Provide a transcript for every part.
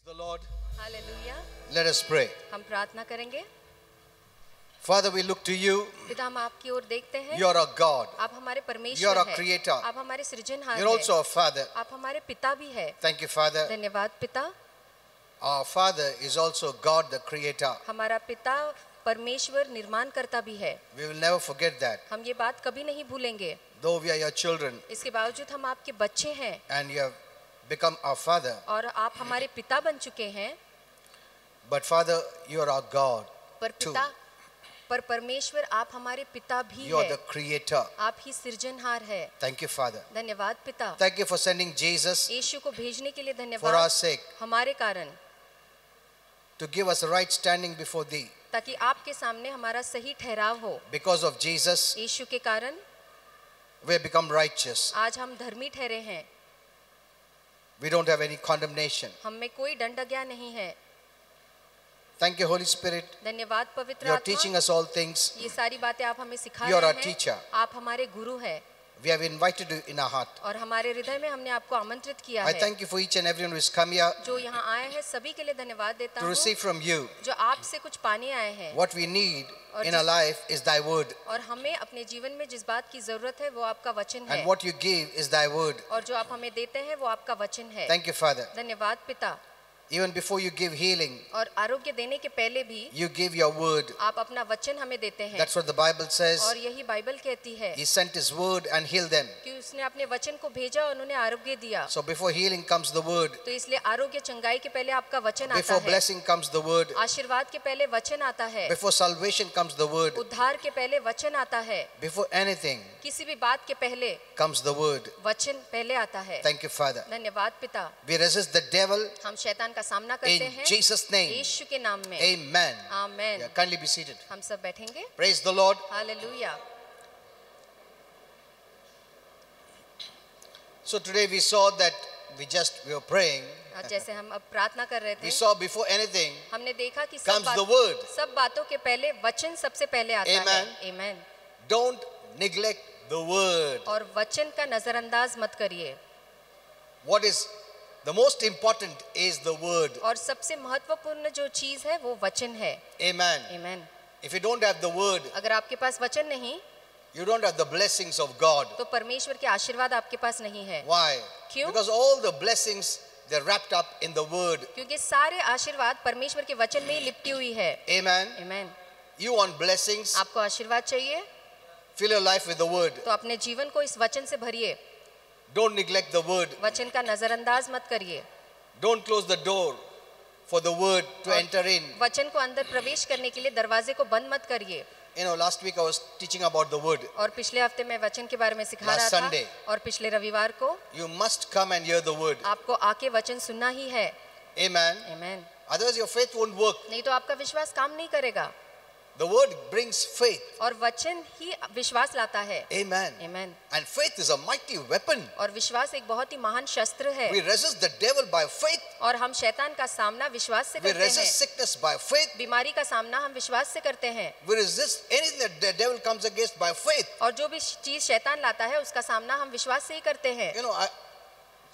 the Lord. Hallelujah. Let us pray. हम प्रार्थना करेंगे। Father, we look to you. पिता, हम आपकी ओर देखते हैं। You are our God. आप हमारे परमेश्वर You are our हैं। creator. आप हमारे सृजनहार You're हैं। also our Father. आप हमारे पिता भी हैं। Thank you, Father. धन्यवाद पिता। Our Father is also God, the Creator. हमारा पिता परमेश्वर निर्माण करता भी है। We will never forget that. हम ये बात कभी नहीं भूलेंगे। Though we are your children इसके बावजूद हम आपके बच्चे हैं and you have become our Father, और आप हमारे पिता बन चुके हैं, but Father, you are our God. पर पिता पर परमेश्वर आप हमारे पिता भी You are हैं। the Creator. आप ही सृजनहार है। Thank you, Father. धन्यवाद पिता। Thank you for sending Jesus यीशु को भेजने के लिए for our धन्यवाद। sake हमारे कारण, to give us a right standing before Thee. ताकि आपके सामने हमारा सही ठहराव हो। Because of Jesus, यीशु के कारण we have become righteous. आज हम धर्मी ठहरे हैं। We don't have any condemnation. हम में कोई दंडज्ञा नहीं है। Thank you, Holy Spirit. धन्यवाद पवित्र You are teaching आत्मा। us all things. ये सारी बातें आप हमें सिखा You are रहे our हैं। teacher. आप हमारे गुरु हैं We have invited you in our heart. और हमारे हृदय में हमने आपको आमंत्रित किया I है। thank you for each and everyone who has come here जो यहाँ आए हैं सभी के लिए धन्यवाद देता to हूँ। receive from you. जो आपसे कुछ पाने आए हैं What we need और in our life is Thy word. और हमें अपने जीवन में जिस बात की जरूरत है वो आपका वचन है And what you give is Thy word. और जो आप हमें देते हैं वो आपका वचन है। Thank you, Father. धन्यवाद पिता। Even before you give healing, और आरोग्य देने के पहले भी you give your word. आप अपना वचन हमें देते हैं That's what the Bible says. और यही बाइबल कहती है He sent His word and healed them. कि उसने अपने वचन को भेजा और उन्होंने आरोग्य दिया। So before healing comes the word. तो इसलिए आरोग्य चंगाई के पहले आपका वचन आता Before है। blessing comes the word. आशीर्वाद के पहले वचन आता है। Before salvation comes the word. उद्धार के पहले वचन आता है। Before anything किसी भी बात के पहले comes the word. वचन पहले आता है। Thank you, Father. धन्यवाद पिता। We resist the devil हम शैतान का सामना करते in हैं Jesus' name. यीशु के नाम में। Amen. Amen. Yeah, kindly be seated. हम सब बैठेंगे। Praise the Lord. Hallelujah. So today we saw that we were praying. और जैसे हम अब प्रार्थना कर रहे We थे saw before anything हमने देखा कि comes the word. सब बातों के पहले वचन सबसे पहले आता है। Amen. Amen. Don't neglect the word. और वचन का नजरअंदाज मत करिए। What is the most important is the word. और सबसे महत्वपूर्ण जो चीज है वो वचन है। Amen. Amen. If you don't have the word, अगर आपके पास वचन नहीं you don't have the blessings of God. तो परमेश्वर के आशीर्वाद आपके पास नहीं है। Why? क्यों? Because all the blessings, they're wrapped up in the word. क्योंकि सारे आशीर्वाद परमेश्वर के वचन में ही लिपटी हुई है। Amen. Amen. You want blessings? आपको आशीर्वाद चाहिए Fill your life with the word. तो अपने जीवन को इस वचन से भरिए। Don't neglect the word. वचन का नजरअंदाज मत करिए। Don't close the door for the word to और enter in. वचन को अंदर प्रवेश करने के लिए दरवाजे को बंद मत करिए। You know, last week I was teaching about the word. और पिछले हफ्ते मैं वचन के बारे में सिखा रहा Last था Sunday. और पिछले रविवार को You must come and hear the word. आपको आके वचन सुनना ही है। Amen. Amen. Otherwise your faith won't work. नहीं तो आपका विश्वास काम नहीं करेगा। The word brings faith. और वचन ही विश्वास लाता है। Amen. Amen. And faith is a mighty weapon. और विश्वास एक बहुत ही महान शस्त्र है। We resist the devil by faith. और हम शैतान का सामना विश्वास से We करते resist हैं। sickness by faith. बीमारी का सामना हम विश्वास से करते हैं। We resist anything that the devil comes against by faith. और जो भी चीज शैतान लाता है उसका सामना हम विश्वास से ही करते हैं। You know,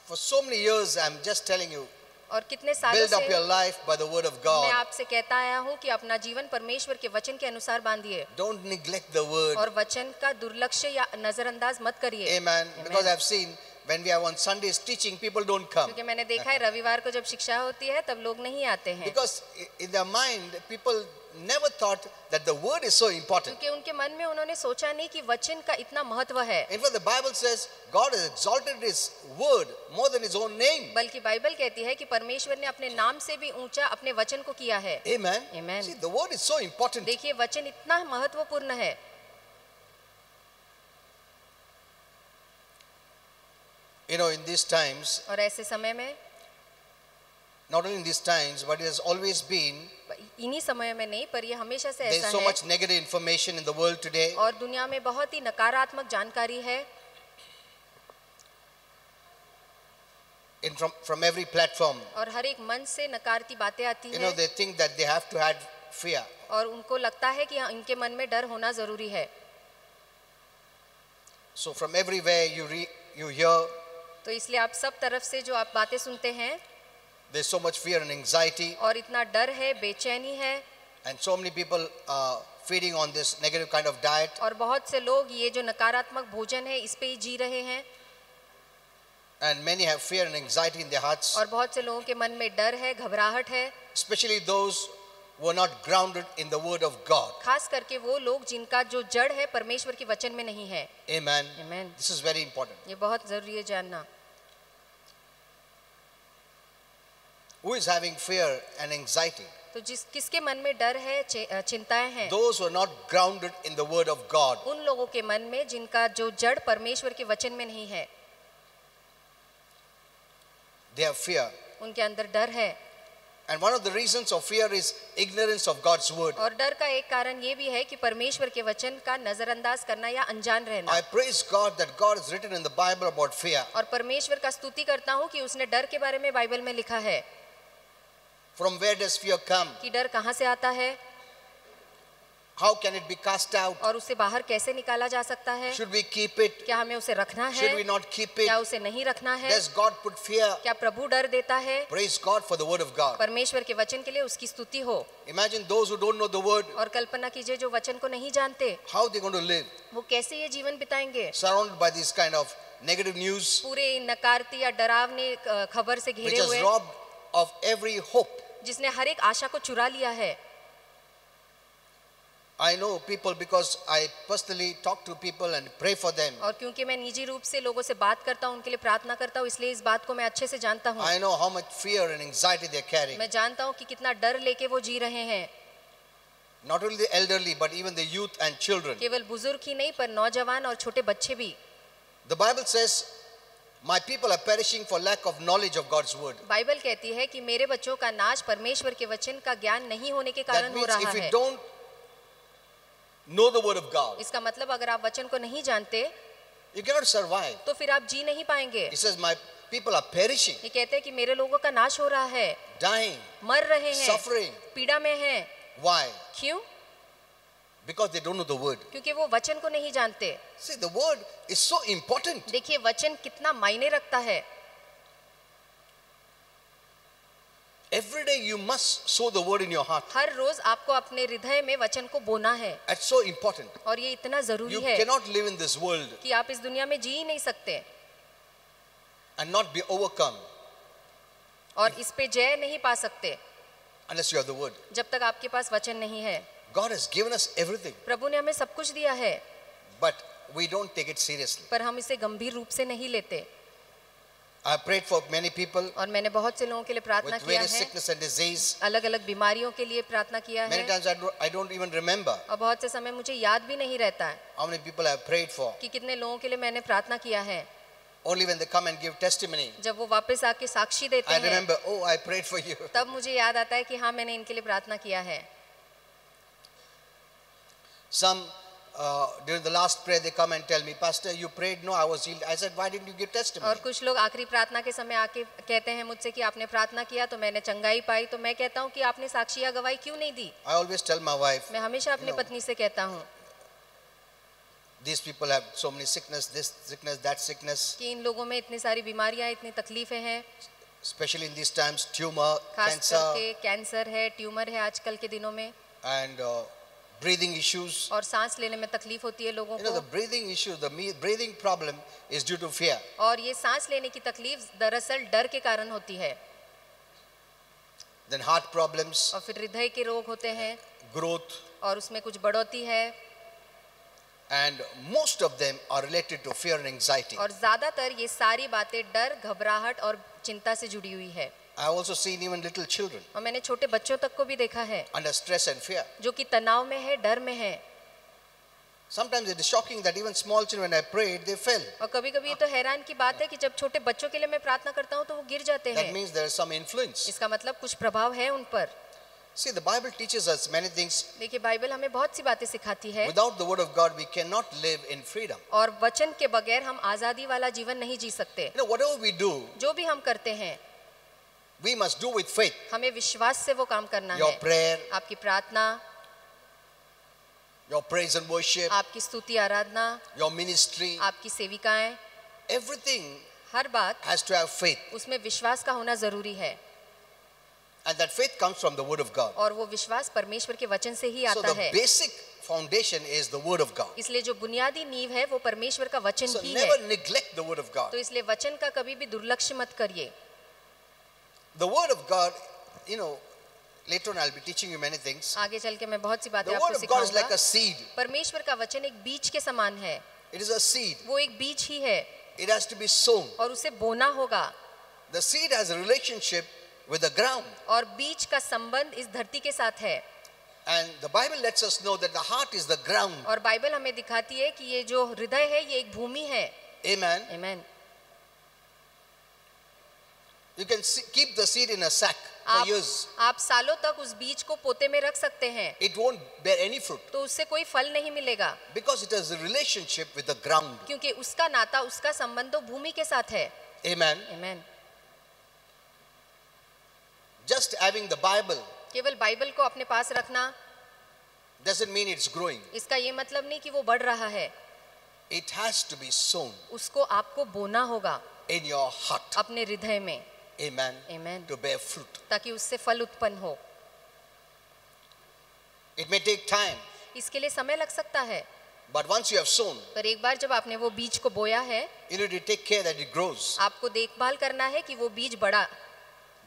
for so many years I'm just telling you, और कितने सालों build up your से life by the word of मैं God. आपसे कहता आया हूँ कि अपना जीवन परमेश्वर के वचन के अनुसार बांधिए Don't neglect the word. और वचन का दुर्लक्ष्य या नजरअंदाज मत करिए। Amen. Because I've seen when we are on Sundays teaching, people don't come. क्योंकि मैंने देखा है रविवार को जब शिक्षा होती है तब लोग नहीं आते हैं। Because in their mind, people never thought that the word is so important. क्योंकि उनके मन में उन्होंने सोचा नहीं कि वचन का इतना महत्व है। In fact, the Bible says God has exalted His word more than His own name. बल्कि बाइबल कहती है कि परमेश्वर ने अपने नाम से भी ऊंचा अपने वचन को किया है। Amen. Amen. See, the word is so important. देखिए वचन इतना महत्वपूर्ण है। You know, in these times, और ऐसे समय में, not only in these times, but it has always been, इन्हीं समय में नहीं पर ये हमेशा से there's ऐसा so है। much negative information in the world today. और दुनिया में बहुत ही नकारात्मक जानकारी है। From every platform. और हर एक मन से नकारती बातें आती You know, हैं। they think that they have to have fear. और उनको लगता है कि इनके मन में डर होना जरूरी है। So from everywhere you hear, तो इसलिए आप सब तरफ से जो आप बातें सुनते हैं, There's so much fear and anxiety, और इतना डर है, बेचैनी है, and so many people feeding on this negative kind of diet. और बहुत से लोग ये जो नकारात्मक भोजन है इस पे ही जी रहे हैं, And many have fear and anxiety in their hearts, और बहुत से लोगों के मन में डर है, घबराहट है, especially those who are not grounded in the word of God. खास करके वो लोग जिनका जो जड़ है परमेश्वर के वचन में नहीं है। Amen. Amen. This is very important. ये बहुत जरूरी है जानना। Who is having fear and anxiety? तो किसके मन में डर है, चिंताएं हैं? Those who are not grounded in the word of God. उन लोगों के मन में जिनका जो जड़ परमेश्वर के वचन में नहीं है, They have fear. उनके अंदर डर है। And one of the reasons of fear is ignorance of God's word. और डर का एक कारण ये भी है कि परमेश्वर के वचन का नजरअंदाज करना या अनजान रहना। I praise God that God has written in the Bible about fear. और परमेश्वर का स्तुति करता हूँ कि उसने डर के बारे में बाइबल में लिखा है। From where does fear come? कि डर कहाँ से आता है, How can it be cast out? और उसे बाहर कैसे निकाला जा सकता है? Should we keep it? क्या हमें उसे रखना है, Should we not keep it? क्या उसे नहीं रखना है? Does God put fear? क्या प्रभु डर देता है? Praise God for the word of God. परमेश्वर के वचन के लिए उसकी स्तुति हो। Imagine those who don't know the word, और कल्पना कीजिए जो वचन को नहीं जानते, how they're going to live, वो कैसे ये जीवन बिताएंगे? surrounded by this kind of negative news, पूरे नकारती या डरावने खबर से which घिरे has हुए, robbed of every hope. जिसने हर एक आशा को चुरा लिया है। I know people because I personally talk to people and pray for them. और क्योंकि मैं निजी रूप से लोगों से बात करता हूँ, उनके लिए प्रार्थना करता हूँ, इसलिए इस बात को मैं अच्छे से जानता हूँ। I know how much fear and anxiety they're carrying. मैं जानता हूँ कि कितना डर लेके वो जी रहे हैं। Not only the elderly, but even the youth and children. केवल बुजुर्ग ही नहीं पर नौजवान और छोटे बच्चे भी। The Bible says, "My people are perishing for lack of knowledge of God's word." Bible कहती है कि मेरे बच्चों का नाश परमेश्वर के वचन का ज्ञान नहीं होने के That कारण हो means रहा if you है। don't know the word of God, इसका मतलब अगर आप वचन को नहीं जानते you cannot survive. तो फिर आप जी नहीं पाएंगे। He says, "My people are perishing, ये कहते हैं कि मेरे लोगों का नाश हो रहा है, dying, मर रहे हैं, suffering." पीड़ा में हैं। Why? क्यों? Because they don't know the word. क्योंकि वो वचन को नहीं जानते। See, the word is so important. देखिए वचन कितना मायने रखता है। Every day you must sow the word in your heart. हर रोज आपको अपने हृदय में वचन को बोना है, That's so important. और ये इतना जरूरी You है cannot live in this world कि आप इस दुनिया में जी ही नहीं सकते and not be overcome और इस पे जय नहीं पा सकते unless you have the word. जब तक आपके पास वचन नहीं है। God has given us everything, प्रभु ने हमें सब कुछ दिया है, but we don't take it seriously. पर हम इसे गंभीर रूप से नहीं लेते। I prayed for many people और मैंने बहुत से लोगों के लिए प्रार्थना with किया various है, sickness and disease. अलग अलग बीमारियों के लिए प्रार्थना किया Many है, times I don't even remember और बहुत से समय मुझे याद भी नहीं रहता है how many people I have prayed for. कि कितने लोगों के लिए मैंने प्रार्थना किया है। Only when they come and give testimony, जब वो वापस आके साक्षी देते I हैं remember, oh, I prayed for you. तब मुझे याद आता है कि हाँ मैंने इनके लिए प्रार्थना किया है। Some during the last prayer they come and tell me, Pastor, you prayed, no, I was healed. I said, why didn't you give testimony? और कुछ लोग आखिरी प्रार्थना के समय आके कहते हैं मुझसे कि आपने प्रार्थना किया तो मैंने चंगाई पाई, तो मैं कहता हूँ कि आपने साक्षी या गवाही क्यों नहीं दी। I always tell my wife, मैं हमेशा अपनी पत्नी से कहता हूँ these people have so many sickness, this sickness, that sickness, कि इन लोगों में इतनी सारी बीमारियां, इतनी तकलीफें हैं, especially in these times, tumor, खास cancer, करके कैंसर है, ट्यूमर है आजकल के दिनों में, and breathing issues. और सांस लेने में तकलीफ होती है लोगों You know, the को, breathing issue, the breathing problem is due to fear. और ये सांस लेने की तकलीफ दरअसल डर के कारण होती है। Then heart problems, और फिर हृदय के रोग होते हैं growth, और उसमें कुछ बढ़ोतरी है, and most of them are related to fear and anxiety. और ज्यादातर ये सारी बातें डर, घबराहट और चिंता से जुड़ी हुई है। I have also seen even little children और मैंने छोटे बच्चों तक को भी देखा है under stress and fear. जो कि तनाव में है, डर में है, Sometimes it is shocking that even small children, when I prayed, they fell. और कभी कभी ये तो हैरान की बात है कि जब छोटे बच्चों के लिए मैं प्रार्थना करता हूँ तो वो गिर जाते That हैं। means there is some influence. इसका मतलब कुछ प्रभाव है उन पर। See, the Bible teaches us many things. देखिए बाइबल हमें बहुत सी बातें सिखाती है, Without the word of God, we cannot live in freedom. और वचन के बगैर हम आजादी वाला जीवन नहीं जी सकते। You know, whatever we do, जो भी हम करते हैं we must do with faith. हमें विश्वास से वो काम करना Your है। prayer, आपकी प्रार्थना, your praise and worship, आपकी स्तुति आराधना, your ministry, आपकी सेविकाएं, everything हर बात has to have faith. उसमें विश्वास का होना जरूरी है। And that faith comes from the word of God. और वो विश्वास परमेश्वर के वचन से ही So आता the है। basic foundation is the word of God. इसलिए जो बुनियादी नींव है वो परमेश्वर का वचन So ही never है। neglect the word of God. तो इसलिए वचन का कभी भी दुर्लक्ष्य मत करिए। The word of God, you know, later on I'll be teaching you many things. आगे चल के मैं बहुत सी बातें The आपको word of God is like सिखाऊंगा। a seed. परमेश्वर का वचन एक बीज के समान है। It is a seed. वो एक बीज ही है It has to be sown. और उसे बोना होगा। The seed has a relationship with the ground. और बीज का संबंध इस धरती के साथ है। And the Bible lets us know that the heart is the ground. और बाइबल हमें दिखाती है कि ये जो हृदय है ये एक भूमि है। Amen. आमीन। You can keep the seed in a sack for years. आप सालों तक उस बीज को पोते में रख सकते हैं। It won't bear any fruit तो उससे कोई फल नहीं मिलेगा। because it has a relationship with the ground. क्योंकि उसका नाता, उसका संबंध तो भूमि के साथ है। Amen. आमीन। Just having the Bible केवल बाइबल को अपने पास रखना doesn't mean it's growing. इसका ये मतलब नहीं कि वो बढ़ रहा है। It has to be sown उसको आपको बोना होगा in your heart. अपने हृदय में। Amen. आमीन। To bear fruit. ताकि उससे फल उत्पन्न हो। It may take time, इसके लिए समय लग सकता है, but once you have sown, पर एक बार जब आपने वो बीज को बोया है, you need to take care that it grows. आपको देखभाल करना है कि वो बीज बढ़ा।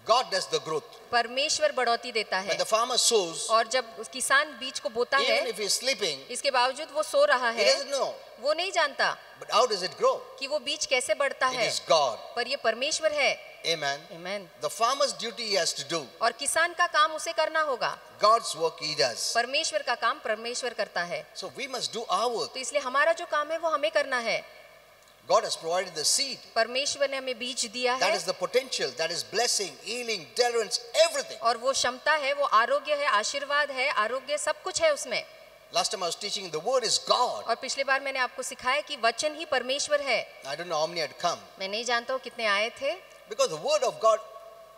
God does the growth. परमेश्वर बढ़ोतरी देता है। When the farmer sows, और जब किसान बीज को बोता है, even if he's sleeping, इसके बावजूद वो सो रहा he है, doesn't know. वो नहीं जानता But how does it grow? कि वो बीज कैसे बढ़ता It है, is God. पर ये परमेश्वर है। Amen. आमीन। The farmer's duty he has to do. और किसान का काम उसे करना होगा। God's work he does. परमेश्वर का काम परमेश्वर करता है। So we must do our work. तो इसलिए हमारा जो काम है वो हमें करना है। God has provided the seed. परमेश्वर ने हमें बीज दिया That है is the potential. That is blessing, healing, deliverance, everything. और वो क्षमता है, वो आरोग्य है, आशीर्वाद है, आरोग्य सब कुछ है उसमें। Last time I was teaching, the word is God. और पिछले बार मैंने आपको सिखाया कि वचन ही परमेश्वर है। I don't know how many had come. मैं नहीं जानता हूँ कितने आए थे, Because the word of God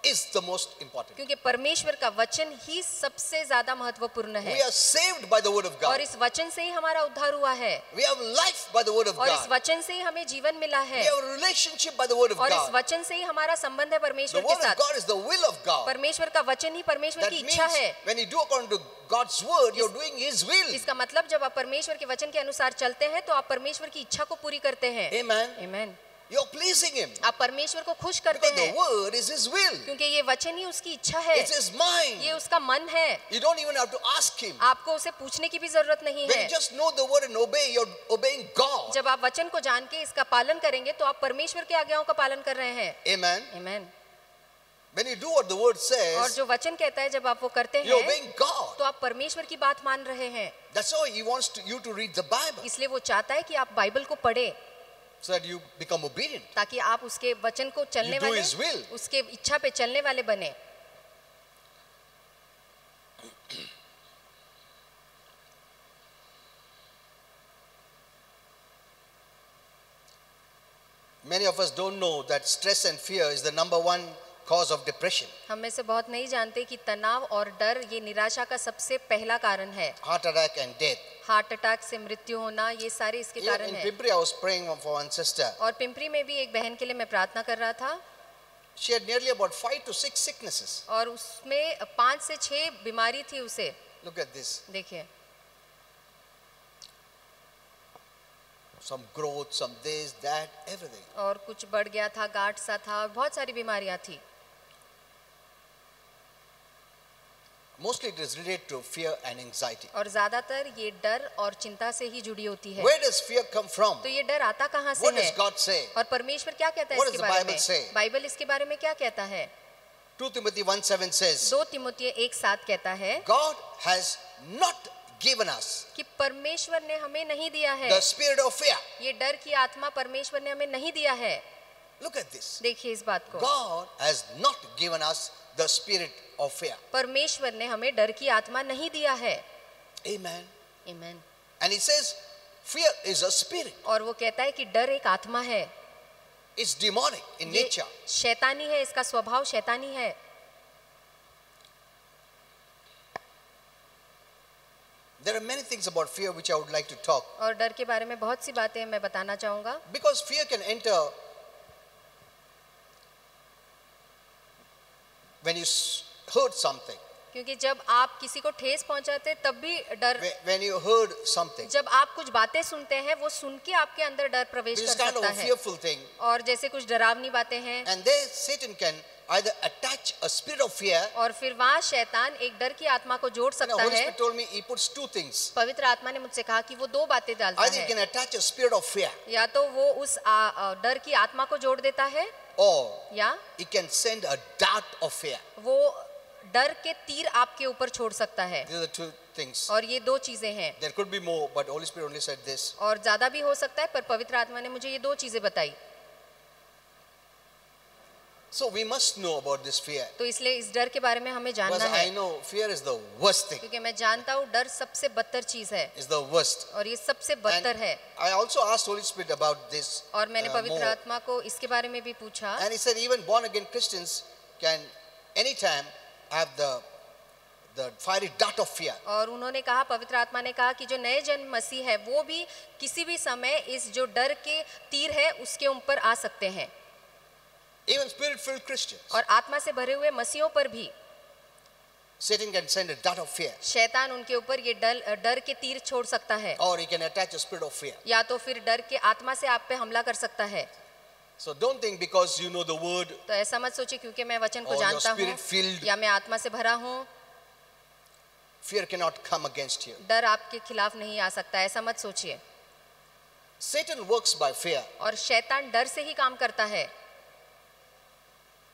is the most important. क्योंकि परमेश्वर का वचन ही सबसे ज्यादा महत्वपूर्ण है। We are saved by the word of और God. इस वचन से ही हमारा उद्धार हुआ है। We have life by the word of और इस God. वचन से ही हमें जीवन मिला We है। have a relationship by the word of और इस God. वचन से ही हमारा संबंध है The परमेश्वर के word of साथ। God is the will of God. परमेश्वर का वचन ही परमेश्वर That की means इच्छा है। when you do according to God's word, you're doing His will. इसका मतलब जब आप परमेश्वर के वचन के अनुसार चलते हैं तो आप परमेश्वर की इच्छा को पूरी करते हैं। Amen. आमीन। You're pleasing Him. आप परमेश्वर को खुश करते Because the हैं word is His will. क्योंकि ये वचन ही उसकी इच्छा है, It's His mind. ये उसका मन है। You don't even have to ask Him. आपको उसे पूछने की भी जरूरत नहीं When है। you just know the word and obey, you're obeying God. जब आप वचन को जान के इसका पालन करेंगे तो आप परमेश्वर की आज्ञाओं का पालन कर रहे हैं। Amen. आमीन। When you do what the word और says, जो वचन कहता है जब आप वो करते you're हैं obeying God. तो आप परमेश्वर की बात मान रहे हैं। That's why He wants you to read the Bible, इसलिए वो चाहता है कि आप बाइबल को पढ़े so that you become obedient. ताकि आप उसके वचन को चलने You do वाले, His will. उसके इच्छा पे चलने वाले बने। Many of us don't know that stress and fear is the number one cause of depression, हम में से बहुत नहीं जानते कि तनाव और डर ये निराशा का सबसे पहला कारण है। heart attack and death. Heart attack से मृत्यु होना ये सारे इसके Even कारण in है। Pimpri, I was praying for one sister. और पिंपरी में भी एक बहन के लिए मैं प्रार्थना कर रहा था She had nearly about 5 to 6 sicknesses. और उसमें 5 से 6 बीमारी थी उसे। Look at this. देखिए, Some growth, some this, that, everything. और कुछ बढ़ गया था, गांठ सा था, और बहुत सारी बीमारियां थी। Mostly it is related to fear and anxiety. और ज्यादातर ये डर और चिंता से ही जुड़ी होती है। Where does fear come from? तो ये डर आता कहाँ से What है? does God say? और परमेश्वर क्या कहता है What इसके does the बारे Bible में? say? बाइबल इसके बारे में क्या कहता है? 2 Timothy 1:7 says, 2 तिमुथियुस 1:7 कहता है God has not given us कि परमेश्वर ने हमें नहीं दिया है the spirit of fear. ये डर की आत्मा, परमेश्वर ने हमें नहीं दिया है। Look at this. देखिए इस बात को, God has not given us the spirit of fear. परमेश्वर ने हमें डर की आत्मा नहीं दिया है। Amen. आमीन। And He says, fear is a spirit. और वो कहता है कि डर एक आत्मा है, It's demonic in ये nature. शैतानी है, इसका स्वभाव शैतानी है। There are many things about fear which I would like to talk. और डर के बारे में बहुत सी बातें मैं बताना चाहूंगा, Because fear can enter when you hurt something, क्योंकि जब आप किसी को ठेस पहुंचाते तब भी डर, when you heard something, जब आप कुछ बातें सुनते हैं वो सुन के आपके अंदर डर प्रवेश this is कर kind of सकता a है, fearful thing. और जैसे कुछ डरावनी बातें हैं, And there Satan can either attach a spirit of fear. और फिर वहाँ शैतान एक डर की आत्मा को जोड़ You know, सकता Holy है। Spirit told me he puts two things. पवित्र आत्मा ने मुझसे कहा कि वो दो बातें डालता Either he है, can attach a spirit of fear, या तो वो उस डर की आत्मा को जोड़ देता है, or या he can send a dart of fear. वो डर के तीर आपके ऊपर छोड़ सकता है। These are the two things. और ये दो चीजें हैं, There could be more, but Holy Spirit only said this. और ज्यादा भी हो सकता है, पर पवित्र आत्मा ने मुझे ये दो चीजें बताई। So we must know about this fear. तो इसलिए इस डर के बारे में हमें Because जानना I है, know fear is the worst thing. क्योंकि मैं जानता हूँ डर सबसे बदतर चीज है, It's the worst. और ये सबसे And बदतर है। I also asked Holy Spirit about this और मैंने पवित्र more. आत्मा को इसके बारे में भी पूछा, And he said even born again Christians can anytime have the fiery dart of fear. और उन्होंने कहा, पवित्र आत्मा ने कहा कि जो नए जन्म मसीह है वो भी किसी भी समय इस जो डर के तीर है उसके ऊपर आ सकते हैं, Even spirit-filled Christians. और आत्मा से भरे हुए मसीहों पर भी Satan can send a dart of fear. शैतान उनके ऊपर ये डर के तीर छोड़ सकता है, Or he can attach a spirit of fear. या तो फिर डर के आत्मा से आप पे हमला कर सकता है। So don't think because you know the word तो ऐसा मत सोचिए क्योंकि मैं वचन को or you're जानता हूँ spirit-filled, या मैं आत्मा से भरा हूँ, fear cannot come against you. डर आपके खिलाफ नहीं आ सकता, ऐसा मत सोचिए। Satan works by fear और शैतान डर से ही काम करता है,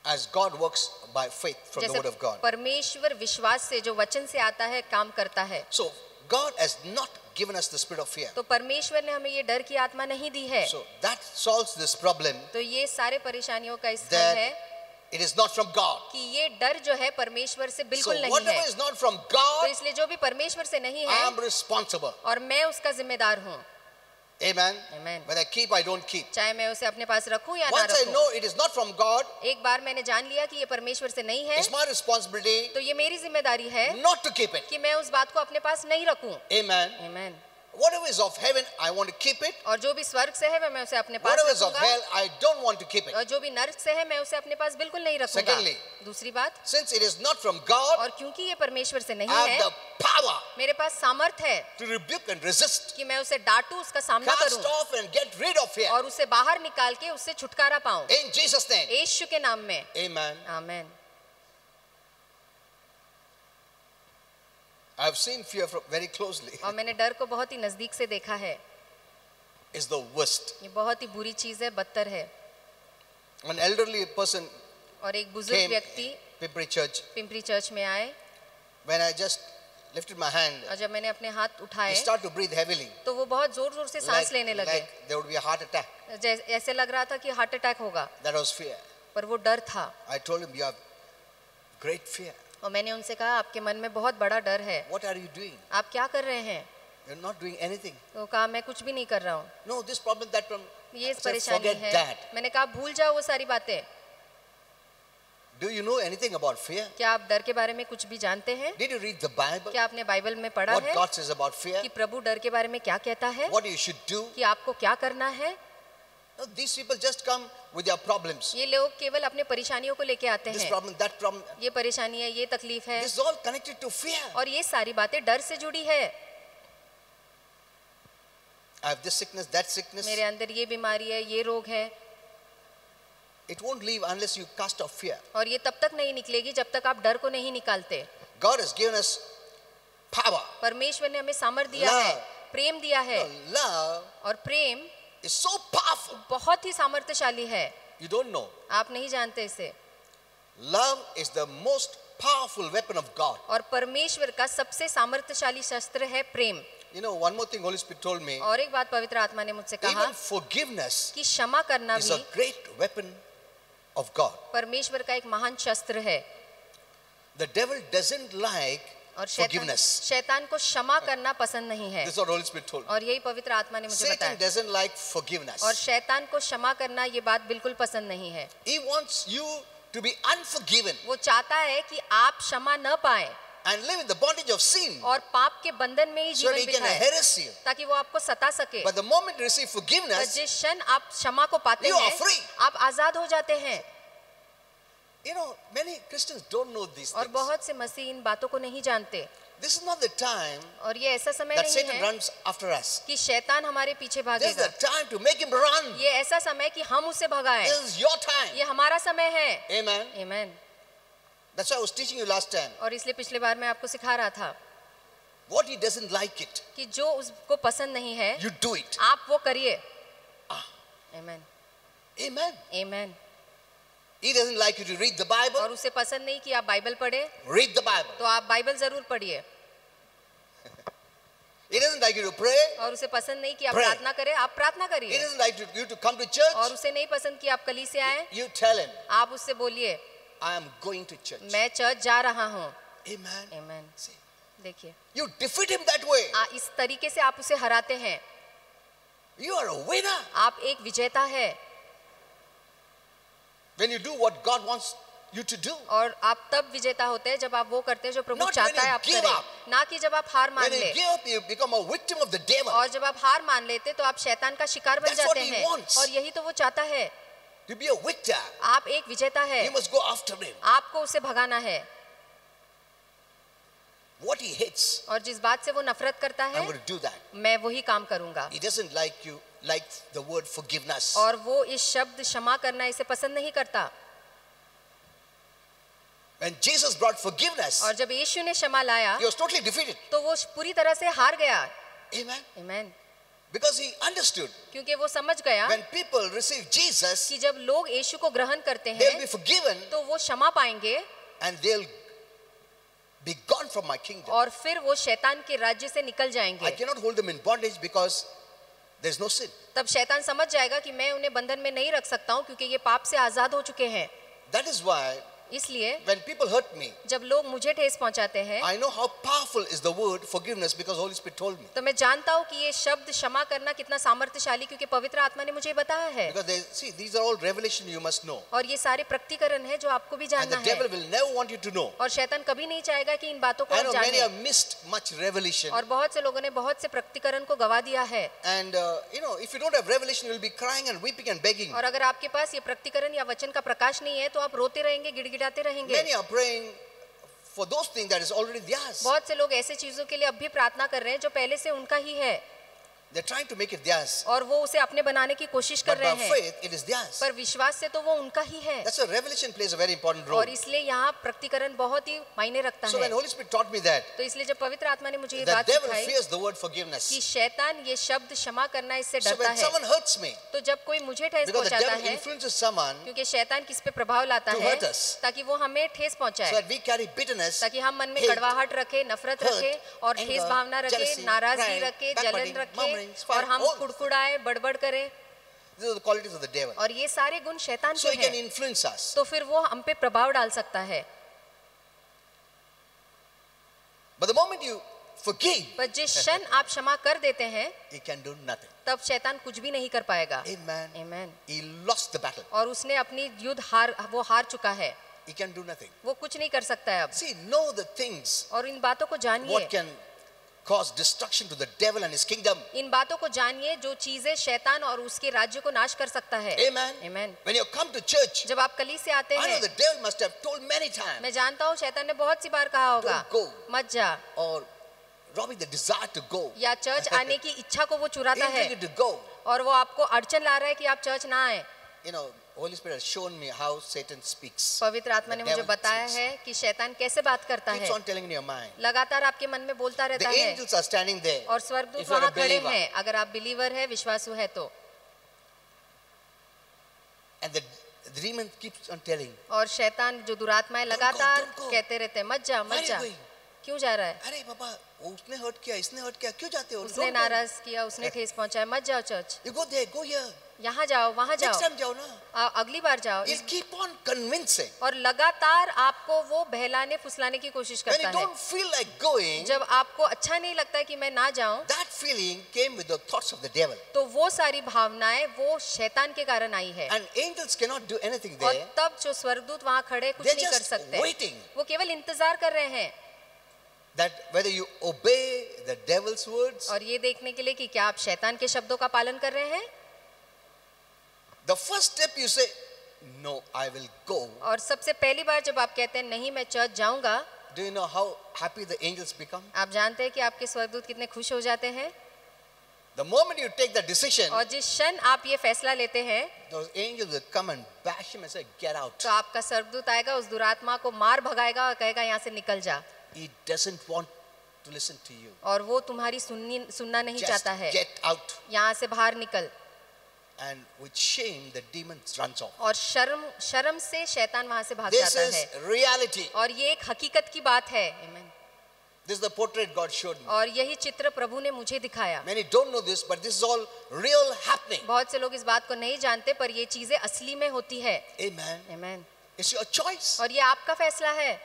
as God works by faith from the जैसे word of God. परमेश्वर विश्वास से जो वचन से आता है काम करता है। So God has not given us the spirit of fear. तो परमेश्वर ने हमें ये डर की आत्मा नहीं दी है, So that solves this problem तो ये सारे परेशानियों का स्थल that है it is not from God. कि ये डर जो है परमेश्वर से So बिल्कुल नहीं whatever है। is not from तो God, इसलिए जो भी परमेश्वर से नहीं I है am responsible. और मैं उसका जिम्मेदार हूँ। Amen. Amen. Whether I keep, I don't keep. चाहे मैं उसे अपने पास रखूं या ना Once I रखूं। know it is not from God, एक बार मैंने जान लिया कि ये परमेश्वर से नहीं है, it's my responsibility तो ये मेरी जिम्मेदारी है not to keep it. कि मैं उस बात को अपने पास नहीं रखूं। Amen. Amen. Whatever is of heaven, I want to keep it. और जो भी स्वर्ग से है मैं उसे अपने पास Whatever is of रखूंगा, hell, I don't want to keep it. और जो भी नर्क से है मैं उसे अपने पास बिल्कुल नहीं रखूंगा। Secondly, दूसरी बात, since it is not from God, और क्योंकि ये परमेश्वर से नहीं I है, have the power मेरे पास सामर्थ है to rebuke and resist, कि मैं उसे डांटूं, उसका सामना cast करूं off and get rid of fear. और उसे बाहर निकाल के उससे छुटकारा पाऊं। In Jesus' name. यीशु के नाम में, Amen. Amen. I have seen fear very closely. और मैंने डर को बहुत ही नजदीक से देखा है। It's the worst. ये बहुत ही बुरी चीज है, बदतर है। An elderly person और एक बुजुर्ग came व्यक्ति Pimpri Church. पिंपरी चर्च में आए, When I just lifted my hand, और जब मैंने अपने हाथ he उठाए started to breathe heavily, तो वो बहुत जोर जोर से सांस लेने लगे, like there would be a heart attack. ऐसे लग रहा था कि हार्ट अटैक होगा, That was fear. पर वो डर था। I told him, you have great fear. और मैंने उनसे कहा, आपके मन में बहुत बड़ा डर है, What are you doing? आप क्या कर रहे हैं? You're not doing anything. तो कहा, मैं कुछ भी नहीं कर रहा हूँ, No, this problem, that problem. ये I said, परेशानी forget है। that. मैंने कहा, भूल जाओ वो सारी बातें। Do you know anything about fear? क्या आप डर के बारे में कुछ भी जानते हैं? Did you read the Bible? क्या आपने बाइबल में पढ़ा What है God says about fear? कि प्रभु डर के बारे में क्या कहता है, What you should do? कि आपको क्या करना है? No, these people just come with their problems. ये लोग केवल अपने परेशानियों को लेके आते This हैं, problem, that problem. ये परेशानी है, ये तकलीफ है, This is all connected to fear. और ये सारी बातें डर से जुड़ी है। I have this sickness, that sickness. मेरे अंदर ये बीमारी है, ये रोग है, It won't leave unless you cast off fear. और ये तब तक नहीं निकलेगी जब तक आप डर को नहीं निकालते। God has given us power. परमेश्वर ने हमें सामर्थ दिया Love. है, प्रेम दिया है, No, love और प्रेम is so powerful. बहुत ही सामर्थ्यशाली है। You don't know. आप नहीं जानते इसे। Love is the most powerful weapon of God. और परमेश्वर का सबसे सामर्थ्यशाली शस्त्र है प्रेम। You know, one more thing Holy Spirit told me. और एक बात पवित्र आत्मा ने मुझसे कहा Even forgiveness कि क्षमा करना is भी a great weapon of God. परमेश्वर का एक महान शस्त्र है। The devil doesn't like और forgiveness. शैतान को क्षमा करना पसंद नहीं है, This is what Holy Spirit told me. और यही पवित्र आत्मा ने मुझे Satan बताया। doesn't like forgiveness. और शैतान को क्षमा करना ये बात बिल्कुल पसंद नहीं है। He wants you to be unforgiven वो चाहता है कि आप क्षमा न पाए and live in the bondage of sin और पाप के बंधन में ही so that जीवन he can बिताए, harass you. ताकि वो आपको सता सके। But the moment you receive पर forgiveness, जिस क्षण आप क्षमा को पाते You are हैं, free. आप आजाद हो जाते हैं। you know, many Christians don't know these और things. बहुत से मसीह इन बातों को नहीं जानते. This is not the time और ये ऐसा समय that नहीं Satan है runs after us. कि शैतान हमारे पीछे This is भागेगा. the time to make him run. ये ऐसा समय कि हम उसे भगाएं. This is your time. ये हमारा समय है. Amen. Amen. That's why I was teaching you last time. और इसलिए पिछले बार मैं आपको सिखा रहा था What he doesn't like it, कि जो उसको पसंद नहीं है you do it. आप वो करिए. Amen. Amen. Amen. He doesn't like you to read the Bible. और उसे पसंद नहीं कि आप बाइबल पढ़े. Read the Bible. तो आप बाइबल जरूर पढ़िए. He doesn't like you to pray. और उसे पसंद नहीं कि आप Pray. प्रार्थना करें. आप प्रार्थना He करिए. doesn't like you to come to church. और उसे नहीं पसंद कि आप कलीसिया आए. You tell him, आप उससे बोलिए I am going to church. मैं चर्च जा रहा हूँ. Amen. Amen. See, देखिए you defeat him that way. इस तरीके से आप उसे हराते हैं. You are a winner. आप एक विजेता है. When you do what God wants you to do. और आप तब विजेता होते हैं जब आप वो करते हैं जो प्रभु Not चाहता when है you आप give करें. up. ना कि जब आप हार मान When you ले. give up, you become a victim of the devil. और जब आप हार मान लेते तो आप शैतान का शिकार बन That's what जाते he हैं. wants. और यही तो वो चाहता है. To be a victor, आप एक विजेता है. you must go after him. आपको उसे भगाना है. What he hates, और जिस बात से वो नफरत करता I'm है going to do that. मैं वही काम करूंगा. He doesn't like the word forgiveness. और वो इस शब्द क्षमा करना इसे पसंद नहीं करता. When Jesus brought forgiveness, और जब यीशु ने क्षमा लाया he was totally defeated. तो वो पूरी तरह से हार गया. Amen. Amen. Because he understood क्योंकि वो समझ गया when people receive Jesus, कि जब लोग यीशु को ग्रहण करते they'll be हैं forgiven तो वो क्षमा पाएंगे and they'll be gone from my kingdom. और फिर वो शैतान के राज्य से निकल I जाएंगे. cannot hold them in bondage because there's no sin. तब शैतान समझ जाएगा कि मैं उन्हें बंधन में नहीं रख सकता हूँ क्योंकि ये पाप से आजाद हो चुके हैं. That is why इसलिए when people hurt me, जब लोग मुझे ठेस पहुंचाते हैं I know how powerful is the word forgiveness because Holy Spirit told me. तो मैं जानता हूँ कि ये शब्द क्षमा करना कितना सामर्थ्यशाली क्योंकि पवित्र आत्मा ने मुझे बताया है. Because these are all revelation you must know. और ये सारे प्रकटीकरण है जो आपको भी And जानना the devil है. will never want you to know. और शैतान कभी नहीं चाहेगा कि इन बातों को I आप know many जानें. have missed much revelation. और बहुत से लोगों ने बहुत से प्रकटीकरण को गवा दिया है. And if you don't have revelation, you'll be crying and weeping and begging. और अगर आपके पास ये प्रकटीकरण या वचन का प्रकाश नहीं है तो आप रोते रहेंगे, गिड़गिड़ाते रहेंगे. Many are praying for those things that is already theirs. बहुत से लोग ऐसे चीजों के लिए अब भी प्रार्थना कर रहे हैं जो पहले से उनका ही है. They're trying to make it theirs. और वो उसे अपने बनाने की कोशिश कर But रहे by हैं. faith, it is theirs. पर विश्वास से तो वो उनका ही है. That's why revelation plays a very important role. और इसलिए यहाँ प्रकटीकरण बहुत ही मायने रखता So when है. Holy Spirit taught me that, तो इसलिए जब पवित्र आत्मा ने मुझे ये the बात devil सिखाई fears the word forgiveness. कि शैतान ये शब्द क्षमा करना इससे So डरता when है. someone hurts me, तो जब कोई मुझे ठेस because the पहुंचाता devil है influences someone क्योंकि शैतान किस पे प्रभाव लाता to है hurt us. ताकि वो हमें ठेस so पहुंचाए, that we carry bitterness, ताकि हम मन में hate, कड़वाहट रखे, नफरत hurt, रखे और ठेस anger, भावना रखे, jealousy, नाराजगी pride, रखे, backbiting, जलन रखे murmuring, और spite, हम all कुड़कुड़ाए, बड़बड़ करें. these are the qualities of the devil. और ये सारे गुण शैतान So के he can हैं. influence us. तो फिर वो हम पे प्रभाव डाल सकता है. But the moment you forgive, पर जिस क्षण आप क्षमा कर देते हैं he can do nothing. तब शैतान कुछ भी नहीं कर पाएगा. Amen. Amen. He lost the battle. और उसने अपनी युद्ध वो हार चुका है. He can do nothing. वो कुछ नहीं कर सकता है अब. See, know the things और इन बातों को जानिए. what can cause destruction to the devil and his kingdom. इन बातों को जानिए जो चीजें शैतान और उसके राज्य को नाश कर सकता है. Amen. Amen. When you come to church, जब आप कलीसिया आते I know हैं, the devil must have told many times, मैं जानता हूँ शैतान ने बहुत सी बार कहा होगा Don't go. मत जा, or robbing the desire to go. या चर्च आने की इच्छा को वो चुराता है Hindering you to go. और वो आपको अड़चन ला रहा है कि आप चर्च ना आए. You know, Holy Spirit has shown me how Satan speaks. पवित्र आत्मा ने The मुझे devil बताया speaks. है कि शैतान कैसे बात करता Keeps है. on telling in your mind. लगातार आपके मन में बोलता The रहता है. angels are standing there. और स्वर्गदूत If you are वहाँ a खड़े believer. हैं अगर आप बिलीवर है, विश्वासु है तो. And the demon keeps on telling, और शैतान जो दुरात्माएं लगातार don't go. कहते रहते हैं मत जा Why मत are you जा. going? क्यों जा रहा है? अरे बाबा, वो उसने हर्ट किया, इसने हर्ट किया, क्यों जाते हो? उसने Don't go. नाराज किया, उसने ठेस पहुंचाया, मत जाओ church. You go there, go here. यहाँ जाओ, वहाँ Next जाओ, time जाओ ना. अगली बार जाओ. He'll keep on convincing. और लगातार आपको वो बहलाने फुसलाने की कोशिश When करता you है. don't feel like going, जब आपको अच्छा नहीं लगता है कि मैं ना जाऊं, that feeling came with the thoughts of the devil. तो वो सारी भावनाएं वो शैतान के कारण आई है. And angels cannot do anything और there. तब जो स्वर्गदूत वहाँ खड़े कुछ They're नहीं कर just सकते. waiting. वो केवल इंतजार कर रहे हैं. That whether you obey the devil's words, और ये देखने के लिए कि क्या आप शैतान के शब्दों का पालन कर रहे हैं. the first step you say, no, I will go, और सबसे पहली बार जब आप कहते हैं नहीं मैं चर्च जाऊंगा, do you know how happy the angels become? आप जानते हैं कि आपके स्वर्गदूत कितने खुश हो जाते हैं। The moment you take the decision, और जिस क्षण आप ये फैसला लेते हैं, those angels will come and bash him and say, get out. तो आपका स्वर्गदूत आएगा, उस दुरात्मा को मार भगाएगा और कहेगा यहाँ से निकल जा। He doesn't want to listen to you. और वो तुम्हारी सुनना नहीं Just चाहता है। get out. यहाँ से बाहर निकल। And with shame, the demon runs off. और शर्म से शैतान वहाँ से भाग This जाता is है। reality. और ये एक हकीकत की बात है। Amen. This is the portrait God showed me. और यही चित्र प्रभु ने मुझे दिखाया। Many don't know this, but this is all real happening. बहुत से लोग इस बात को नहीं जानते, पर ये चीजें असली में होती है। Amen. Amen. It's your choice. और ये आपका फैसला है।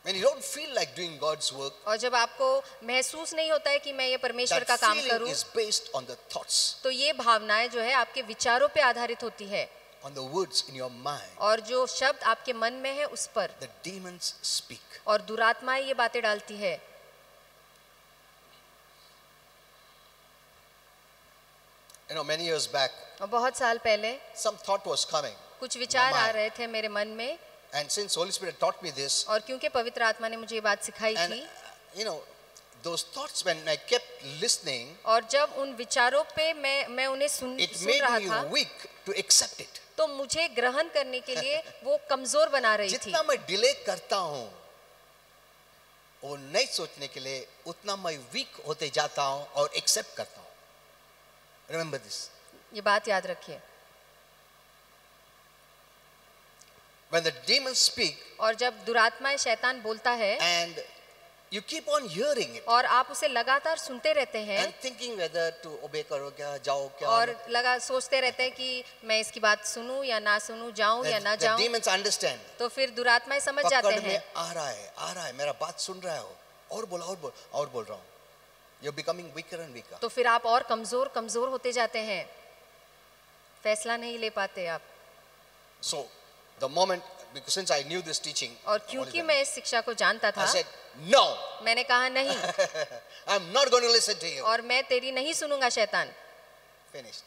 When you don't feel like doing God's work, और जब आपको महसूस नहीं होता है कि मैं ये परमेश्वर का that काम feeling करूं, is based on the thoughts, तो ये भावनाएं जो है आपके विचारों पे आधारित होती है। on the words in your mind. और जो शब्द आपके मन में है उस पर, The demons speak. और दुरात्माएं ये बातें डालती है। You know, many years back, और बहुत साल पहले some thought was coming. कुछ विचार आ mind. रहे थे मेरे मन में, And since Holy Spirit taught me this, और क्योंकि पवित्र आत्मा ने मुझे ये बात सिखाई and थी, you know, those thoughts when I kept listening, और जब उन विचारों पे मैं उन्हें सुन it सुन made रहा me था, weak to accept it. तो मुझे ग्रहण करने के लिए वो कमजोर बना रही थी। जितना मैं डिले करता हूँ वो नहीं सोचने के लिए, उतना मैं वीक होते जाता हूँ और एक्सेप्ट करता हूँ. Remember this. ये बात याद रखिए। When the demons speak और जब दुरात्माएं शैतान बोलता है and you keep on hearing it और आप उसे लगातार सुनते रहते हैं, and thinking whether to obey करो क्या, जाओ क्या, और सोचते रहते हैं कि मैं इसकी बात सुनूं या ना सुनूं, जाऊं या ना the जाऊं, demons understand. तो फिर दुरात्माएं समझ जाते पकड़ में हैं। आ रहा है, मेरा बात सुन रहा हो, और बोल रहा हूँ. You're becoming weaker and weaker. तो फिर आप और कमजोर होते जाते हैं, फैसला नहीं ले पाते आप। So the moment, because since I knew this teaching, और क्योंकि मैं इस शिक्षा को जानता I था, said no. मैंने कहा नहीं, I'm not going to listen to you. और मैं तेरी नहीं सुनूंगा शैतान। Finished.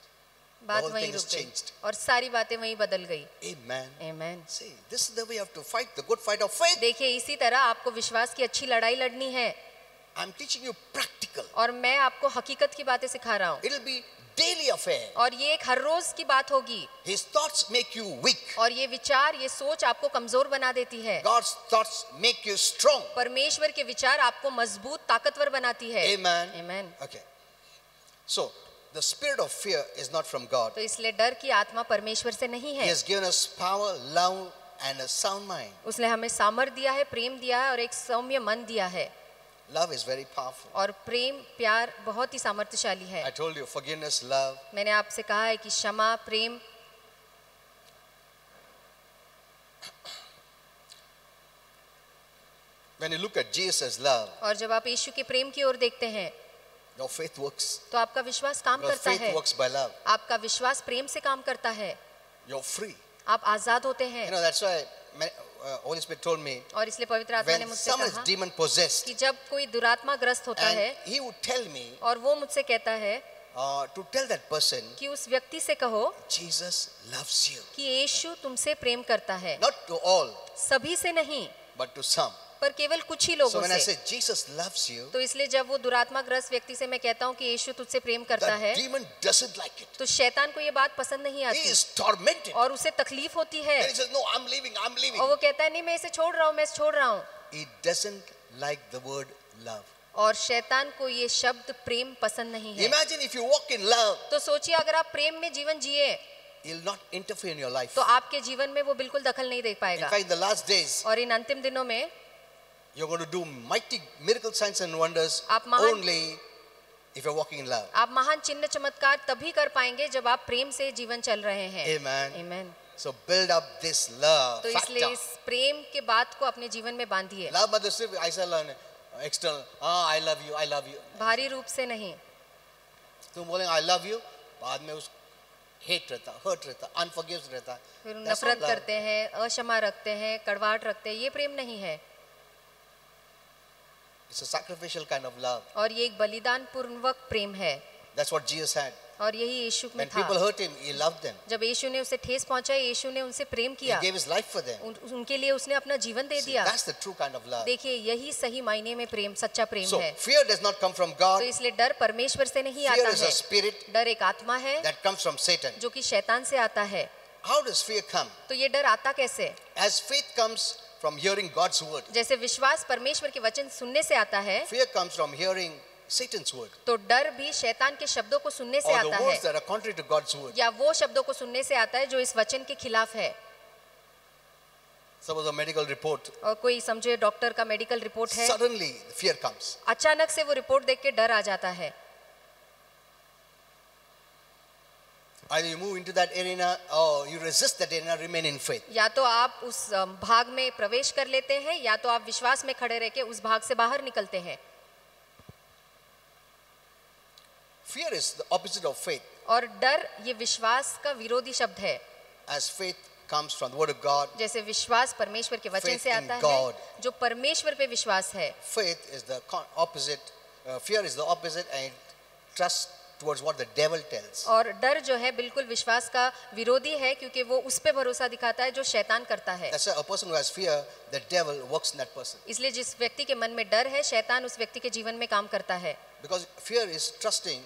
बात whole वहीं thing रुक is गई changed. और सारी बातें वहीं बदल गई। Amen. Amen. See, this is the way you have to fight the good fight of faith. देखिए, इसी तरह आपको विश्वास की अच्छी लड़ाई लड़नी है, I'm teaching you practical. और मैं आपको हकीकत की बातें सिखा रहा हूँ, It'll be daily affair. और ये एक हर रोज की बात होगी। His thoughts make you weak. और ये विचार, ये सोच आपको कमजोर बना देती है। God's thoughts make you strong. परमेश्वर के विचार आपको मजबूत, ताकतवर बनाती है। Amen. Amen. Okay. So, the spirit of fear is not from God. तो इसलिए डर की आत्मा परमेश्वर से नहीं He है। has given us power, love, and a sound mind. उसने हमें सामर्थ दिया है, प्रेम दिया है, और एक सौम्य मन दिया है। Love is very powerful. और प्रेम, प्यार बहुत ही सामर्थ्यशाली है। I told you, forgiveness, love. मैंने आपसे कहा है कि क्षमा, प्रेम, When you look at Jesus' love, और जब आप यीशु के प्रेम की ओर देखते हैं, your faith works. तो आपका विश्वास काम Your करता faith है। works by love. आपका विश्वास प्रेम से काम करता है। You're free. आप आजाद होते You हैं। know, that's why Holy Spirit told me, और इसलिए पवित्र आत्मा ने when मुझसे someone is कहा demon possessed, कि जब कोई दुरात्मा ग्रस्त होता and है, he would tell me और वो मुझसे कहता है to tell that person, कि उस व्यक्ति से कहो Jesus loves you. कि यीशु तुमसे प्रेम करता है। Not to all, सभी से नहीं, but to some. पर केवल कुछ ही So लोगों when I से। say Jesus loves you, तो इसलिए जब वो दुरात्मा ग्रस्त व्यक्ति से मैं कहता हूँ कि यीशु तुझसे प्रेम करता the है, demon doesn't like it. तो शैतान को ये बात पसंद नहीं He आती, is tormented. और उसे तकलीफ होती है, And he says, no, I'm leaving. और वो कहता है नहीं, मैं इसे छोड़ रहा हूँ, मैं इसे छोड़ रहा हूँ। He doesn't like the word love. और शैतान को ये शब्द प्रेम पसंद नहीं है। Imagine if you walk in love, तो सोचिए, अगर आप प्रेम में जीवन जिए, he'll not interfere in your life. तो आपके जीवन में वो बिल्कुल दखल नहीं दे In पाएगा। fact, in the last days, और इन अंतिम दिनों में you're going to do mighty miracle signs and wonders आप महान- only if you're walking in love. आप महान चिन्ह चमत्कार तभी कर पाएंगे जब आप प्रेम से जीवन चल रहे हैं। Amen. Amen. So build up this love तो इसलिए factor. इस प्रेम के बात को अपने जीवन में बांधिए, Love मतलब सिर्फ ऐसा learn external. I love you, I love you. भारी रूप से नहीं। तुम बोलेंगे I love you, बाद में उस hate रहता, hurt रहता, unforgiveness रहता. फिर That's not नफरत love. करते हैं, अक्षमा रखते हैं, कड़वाहट रखते हैं, ये प्रेम नहीं है। It's a sacrificial kind of love. और ये एक बलिदान पूर्वक प्रेम है। That's what Jesus had. और यही यीशु में When था। people hurt him, he loved them. जब यीशु ने उसे ठेस पहुंचाई, यीशु ने उनसे प्रेम He किया, gave his life for them. उनके लिए उसने अपना जीवन दे See, दिया। that's the true kind of love. देखिए, यही सही मायने में प्रेम, सच्चा प्रेम So है। fear does not come from तो God. इसलिए डर परमेश्वर से नहीं Fear आता is a है। spirit डर एक आत्मा है that comes from Satan. जो कि शैतान से आता है। How does fear come? तो ये डर आता कैसे? As faith comes from hearing God's word. जैसे विश्वास परमेश्वर के वचन सुनने से आता है, Fear comes from hearing Satan's word. तो डर भी शैतान के शब्दों को सुनने से Or आता the है, words that are contrary to God's word. या वो शब्दों को सुनने से आता है जो इस वचन के खिलाफ है। Suppose a medical report. और कोई समझे डॉक्टर का मेडिकल रिपोर्ट है, Suddenly fear comes. अचानक से वो रिपोर्ट देख के डर आ जाता है। Either you move into that arena or you resist that arena, remain in faith. या तो आप उस भाग में प्रवेश कर लेते हैं, या तो आप विश्वास में खड़े रह के उस भाग से बाहर निकलते हैं। Fear is the opposite of faith. और डर ये विश्वास का विरोधी शब्द है। As faith comes from the word of God, जैसे विश्वास परमेश्वर के वचन Faith से in आता है, God. जो परमेश्वर पे विश्वास है, faith is the opposite. Fear is the opposite, and trust towards what the devil tells. और डर जो है बिल्कुल विश्वास का विरोधी है, क्योंकि वो उस पे भरोसा दिखाता है जो शैतान करता है। That's why a person who has fear, the devil works in that person. इसलिए जिस व्यक्ति के मन में डर है, शैतान उस व्यक्ति के जीवन में काम करता है। Because fear is trusting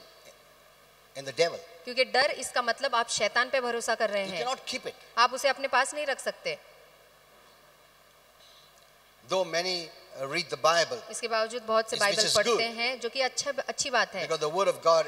in the devil. क्योंकि डर इसका मतलब आप शैतान पे भरोसा कर रहे You हैं, cannot keep it. आप उसे अपने पास नहीं रख सकते। Though many read the Bible, इसके बावजूद बहुत से Which बाइबल is पढ़ते good. हैं, जो कि अच्छी बात है, because the word of God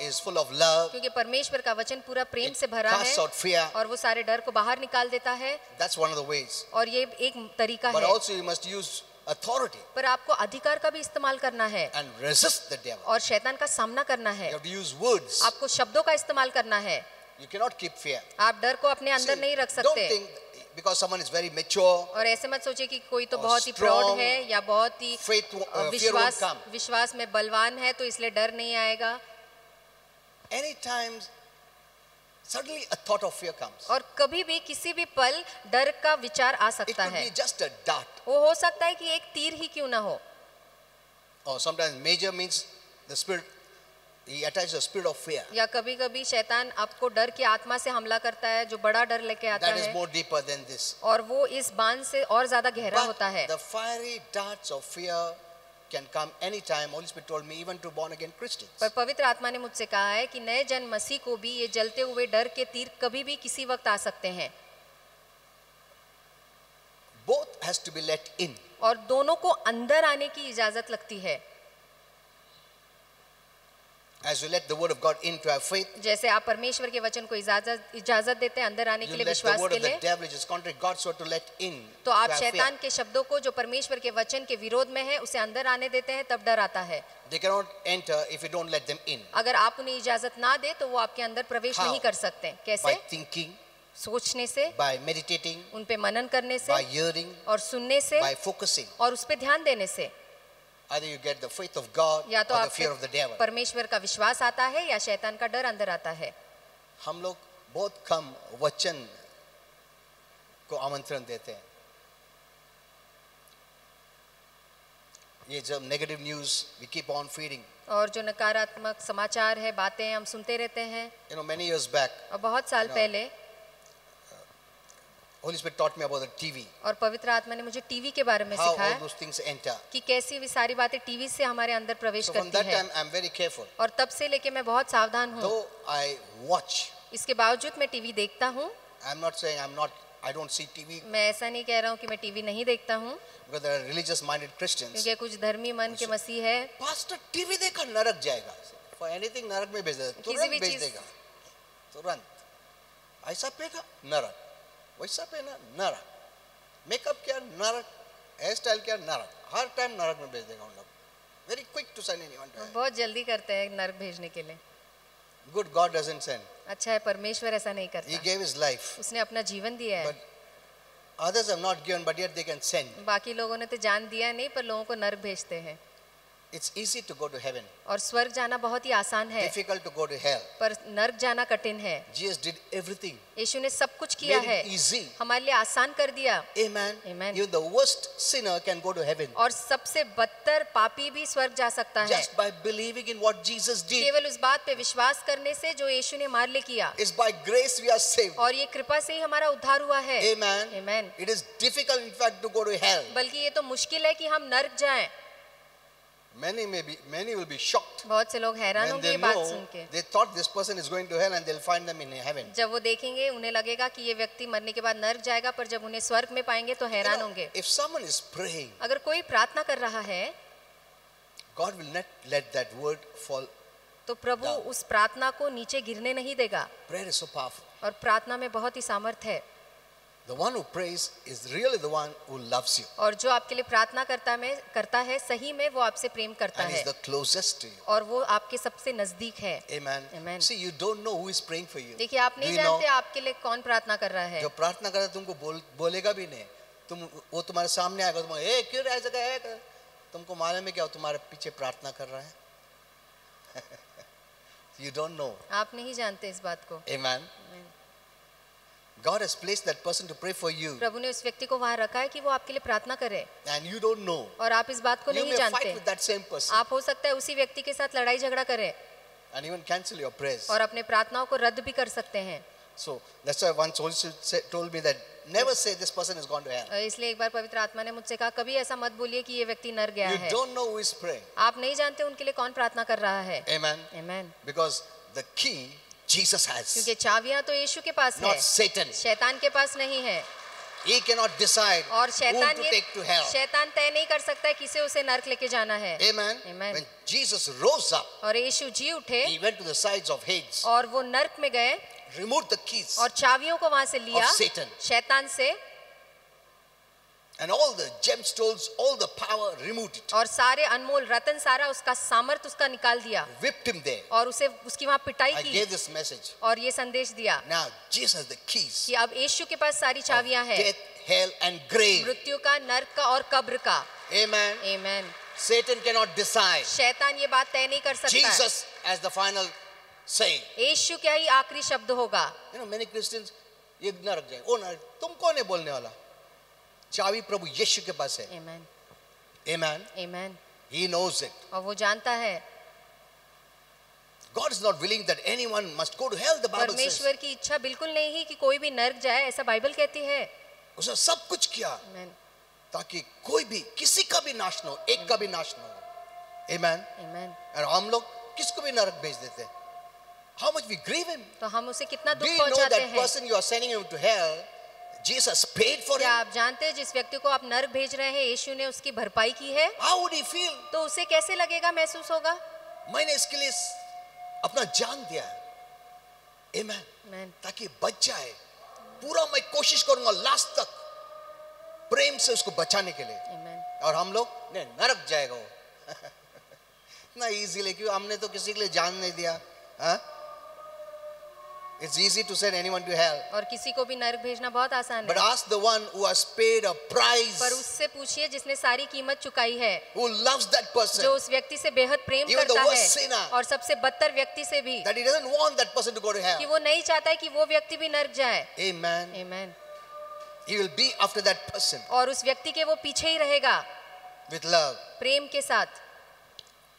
is full of love. क्योंकि परमेश्वर का वचन पूरा प्रेम It से भरा casts है out fear. और वो सारे डर को बाहर निकाल देता है। That's one of the ways. और ये एक तरीका But है, also you must use authority पर आपको अधिकार का भी इस्तेमाल करना है and resist the devil. और शैतान का सामना करना है। You have to use words. आपको शब्दों का इस्तेमाल करना है। You cannot keep fear. आप डर को अपने अंदर See, नहीं रख don't सकते। think because someone is very mature, और ऐसे मत सोचिए कि कोई तो or बहुत ही strong, प्रौढ़ है या बहुत ही fear won't come. विश्वास में बलवान है, तो इसलिए डर नहीं आएगा। Anytime suddenly a thought of fear comes. और कभी भी किसी भी पल डर का विचार आ It सकता could है। be just a dart. वो हो सकता है कि एक तीर ही क्यों ना हो। Or sometimes major means the spirit, he attaches a spirit of fear. या कभी कभी शैतान आपको डर की आत्मा से हमला करता है, जो बड़ा डर लेके आता That is है, more deeper than this. और वो इस बाण से और ज्यादा गहरा होता है। But the fiery darts of fear can come anytime. Holy Spirit told me, even to born again Christians. पर पवित्र आत्मा ने मुझसे कहा है कि नए जन्म मसीह को भी ये जलते हुए डर के तीर कभी भी किसी वक्त आ सकते हैं। Both has to be let in. और दोनों को अंदर आने की इजाजत लगती है। As you let the word of God in to have faith, जैसे आप परमेश्वर के वचन को इजाजत देते हैं अंदर आने के you लिए, let the विश्वास word के of the लिए, devil, which is contrary to God's word, to let in. तो to आप have fear. शैतान के शब्दों को जो परमेश्वर के वचन के विरोध में है उसे अंदर आने देते हैं, तब डर आता है। They cannot enter if you don't let them in. अगर आप उन्हें इजाजत ना दे तो वो आपके अंदर प्रवेश How? नहीं कर सकते। By कैसे? thinking, सोचने से, by meditating, उन पे मनन करने से, by hearing, और सुनने से, by focusing. और उस पे ध्यान देने से। Either you get the faith of God या तो or the fear of the आपके devil. परमेश्वर का विश्वास आता है या शैतान का डर अंदर आता है। हम लोग बहुत कम वचन को आमंत्रण देते हैं। ये जब negative news we keep on feeding. और जो नकारात्मक समाचार है, बातें हम सुनते रहते हैं। You know, many years back, और बहुत साल पहले Holy Spirit taught me about the TV. और पवित्र आत्मा ने मुझे टीवी के बारे में How all सिखाया those things enter. कि कैसी भी सारी बातें टीवी से हमारे अंदर प्रवेश So from करती that है। time, I'm very careful. और तब से लेके मैं बहुत सावधान हूँ। Though I watch, इसके बावजूद मैं टीवी देखता हूँ। I'm not saying I don't see TV, मैं ऐसा नहीं कह रहा हूँ कि मैं टीवी नहीं देखता हूँ, because there are religious-minded Christians. क्योंकि कुछ धर्मी मन के मसीह है। Pastor, TV देखा नरक जाएगा. For anything नरक में भेज देगा. किसी भी तुरंत भेज चीज- देगा. तुरंत. ऐसा पेगा नरक. वैसा पहना नरक. मेकअप किया नरक. हेयर स्टाइल किया नरक. हर टाइम नरक में भेज देगा उन लोग. Very quick to send anyone to hell. बहुत जल्दी करते हैं नरक भेजने के लिए। Good God doesn't send. अच्छा है, परमेश्वर ऐसा नहीं He करता। gave his life. उसने अपना जीवन दिया है। But others have not given, but yet they can send. बाकी लोगों ने तो जान दिया नहीं, पर लोगों को नरक भेजते हैं। It's easy to go to heaven, और स्वर्ग जाना बहुत ही आसान है, difficult to go to hell. पर नर्क जाना कठिन है। Jesus did everything, यीशु ने सब कुछ किया made है, it easy. हमारे लिए आसान कर दिया। Amen. Amen. Even the worst sinner can go to heaven और सबसे बदतर पापी भी स्वर्ग जा सकता है, just by believing in what Jesus did. केवल उस बात पे विश्वास करने से जो यीशु ने हमारे लिए किया। It's by grace we are saved. और ये कृपा से ही हमारा उद्धार हुआ है। Amen. Amen. It is difficult, in fact, to go to hell. बल्कि ये तो मुश्किल है कि हम नर्क जाएं। Many will be shocked बहुत से लोग हैरान when होंगे they ये बात know सुन के। they thought this person is going to hell and they'll find them in heaven. जब वो देखेंगे उन्हें लगेगा कि ये व्यक्ति मरने के बाद नर्क जाएगा, पर जब उन्हें स्वर्ग में पाएंगे तो You हैरान know, होंगे। if someone is praying, अगर कोई प्रार्थना कर रहा है God will not let that word fall. तो प्रभु down. उस प्रार्थना को नीचे गिरने नहीं देगा। Prayer is so powerful. और प्रार्थना में बहुत ही सामर्थ्य है। The one who prays is really the one who loves you और जो आपके लिए प्रार्थना करता है सही में वो आपसे प्रेम करता and है is the closest to you. और वो आपके सबसे नजदीक है। Amen. Amen. See, you don't know who is praying for you. देखिए, आप Do नहीं you know? जानते आपके लिए कौन प्रार्थना कर रहा है। जो प्रार्थना कर रहा है तुमको बोलेगा भी नहीं, वो तुम्हारे सामने आएगा, तुम ए क्यों ऐसा कहे, तुमको मालूम है क्या वो तुम्हारे पीछे प्रार्थना कर रहा है? You don't know. आप नहीं जानते इस बात को। Amen. God has placed that person to pray for you प्रभु ने उस व्यक्ति को वहाँ रखा है कि वो आपके लिए प्रार्थना करे, and you don't know. और आप इस बात को You नहीं may fight जानते। with that same person आप हो सकता है उसी व्यक्ति के साथ लड़ाई झगड़ा करें and even cancel your prayers. और अपने प्रार्थनाओं को रद्द भी कर सकते हैं। So that's why once also told me that never say this person has gone to hell. इसलिए एक बार पवित्र आत्मा ने मुझसे कहा, कभी ऐसा मत बोलिए कि ये व्यक्ति नर गया You है। don't know who is praying. आप नहीं जानते उनके लिए कौन प्रार्थना कर रहा है। Amen. Amen. Because the key Jesus has, क्योंकि चाबियां तो यीशु के पास है, not Satan. शैतान के पास नहीं है। He cannot decide और whom शैतान to take to hell. शैतान तय नहीं कर सकता है किसे उसे नरक लेके जाना है। Amen. Amen. When Jesus rose up, और यीशु जी उठे he went to the sides of Hades, और वो नरक में गए removed the keys, और चाबियों को वहां से लिया of Satan. शैतान से, and all the gemstones, all the power, removed it, और सारे अनमोल रतन, सारा उसका सामर्थ उसका निकाल दिया whipped him there. और उसे उसकी वहां पिटाई I की gave this message. और ये संदेश दिया Now Jesus has the keys कि अब यीशु के पास सारी चाबियां हैं, death, hell, and grave. मृत्यु का, नरक का और कब्र का। Amen. आमीन। Satan cannot decide. शैतान ये बात तय नहीं कर सकता है। Jesus as the final say. यीशु क्या ही आखिरी शब्द होगा। You know, many Christians ये नरक जाए, ओ नरक, तुम कौन है बोलने वाला? चाबी प्रभु यीशु के पास है। आमीन। Amen. आमीन। He knows it. और वो जानता है। God is not willing that anyone must go to hell. The Bible says. परमेश्वर की इच्छा बिल्कुल नहीं है कि कोई भी नरक जाए, ऐसा बाइबल कहती है। उसने सब कुछ किया आमीन। ताकि कोई भी, किसी का भी नाश न हो, एक का भी नाश न हो। Amen. आमीन। और हम लोग किसको भी नरक भेज देते हैं। How much we grieve him. तो हम उसे कितना Do दुख you know पहुंचाते that हैं। person you are sending him to hell? Jesus paid for क्या him. आप जानते हैं जिस व्यक्ति को आप नरक भेज रहे हैं, यीशु ने उसकी भरपाई की है। How would he feel? तो उसे कैसे लगेगा, महसूस होगा। मैंने इसके लिए अपना जान दिया है। Amen. आमीन। ताकि बच जाए। पूरा मैं कोशिश करूंगा लास्ट तक प्रेम से उसको बचाने के लिए। आमीन। और हम लोग नहीं, नरक जाएगा वो। इतना इजीली, क्यों हमने तो किसी के लिए जान नहीं दिया। हाँ? It's easy to send anyone to hell. और किसी को भी नरक भेजना बहुत आसान But है। ask the one who has paid a price, पर उससे पूछिए जिसने सारी कीमत चुकाई है, who loves that person, जो उस व्यक्ति से बेहद प्रेम Even the करता worst है, sinner, और सबसे बदतर व्यक्ति से भी, that he doesn't want that person to go to कि hell. वो नहीं चाहता है कि वो व्यक्ति भी नरक जाए। Amen. आमीन। He will be after that person और उस व्यक्ति के वो पीछे ही रहेगा with love. प्रेम के साथ।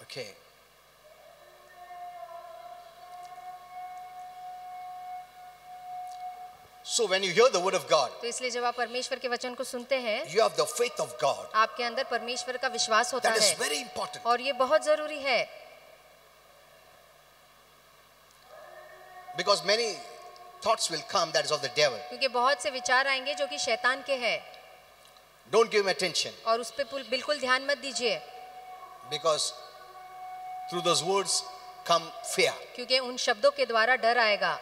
Okay. So when you hear the word of God, तो इसलिए जब आप परमेश्वर के वचन को सुनते हैं, you have the faith of God. आपके अंदर परमेश्वर का विश्वास होता That is है, very important. और ये बहुत जरूरी है। Because many thoughts will come that is of the devil. क्योंकि बहुत से विचार आएंगे जो कि शैतान के हैं, Don't give him attention. और उस पे बिल्कुल ध्यान मत दीजिए, Because through those words come fear. क्योंकि उन शब्दों के द्वारा डर आएगा।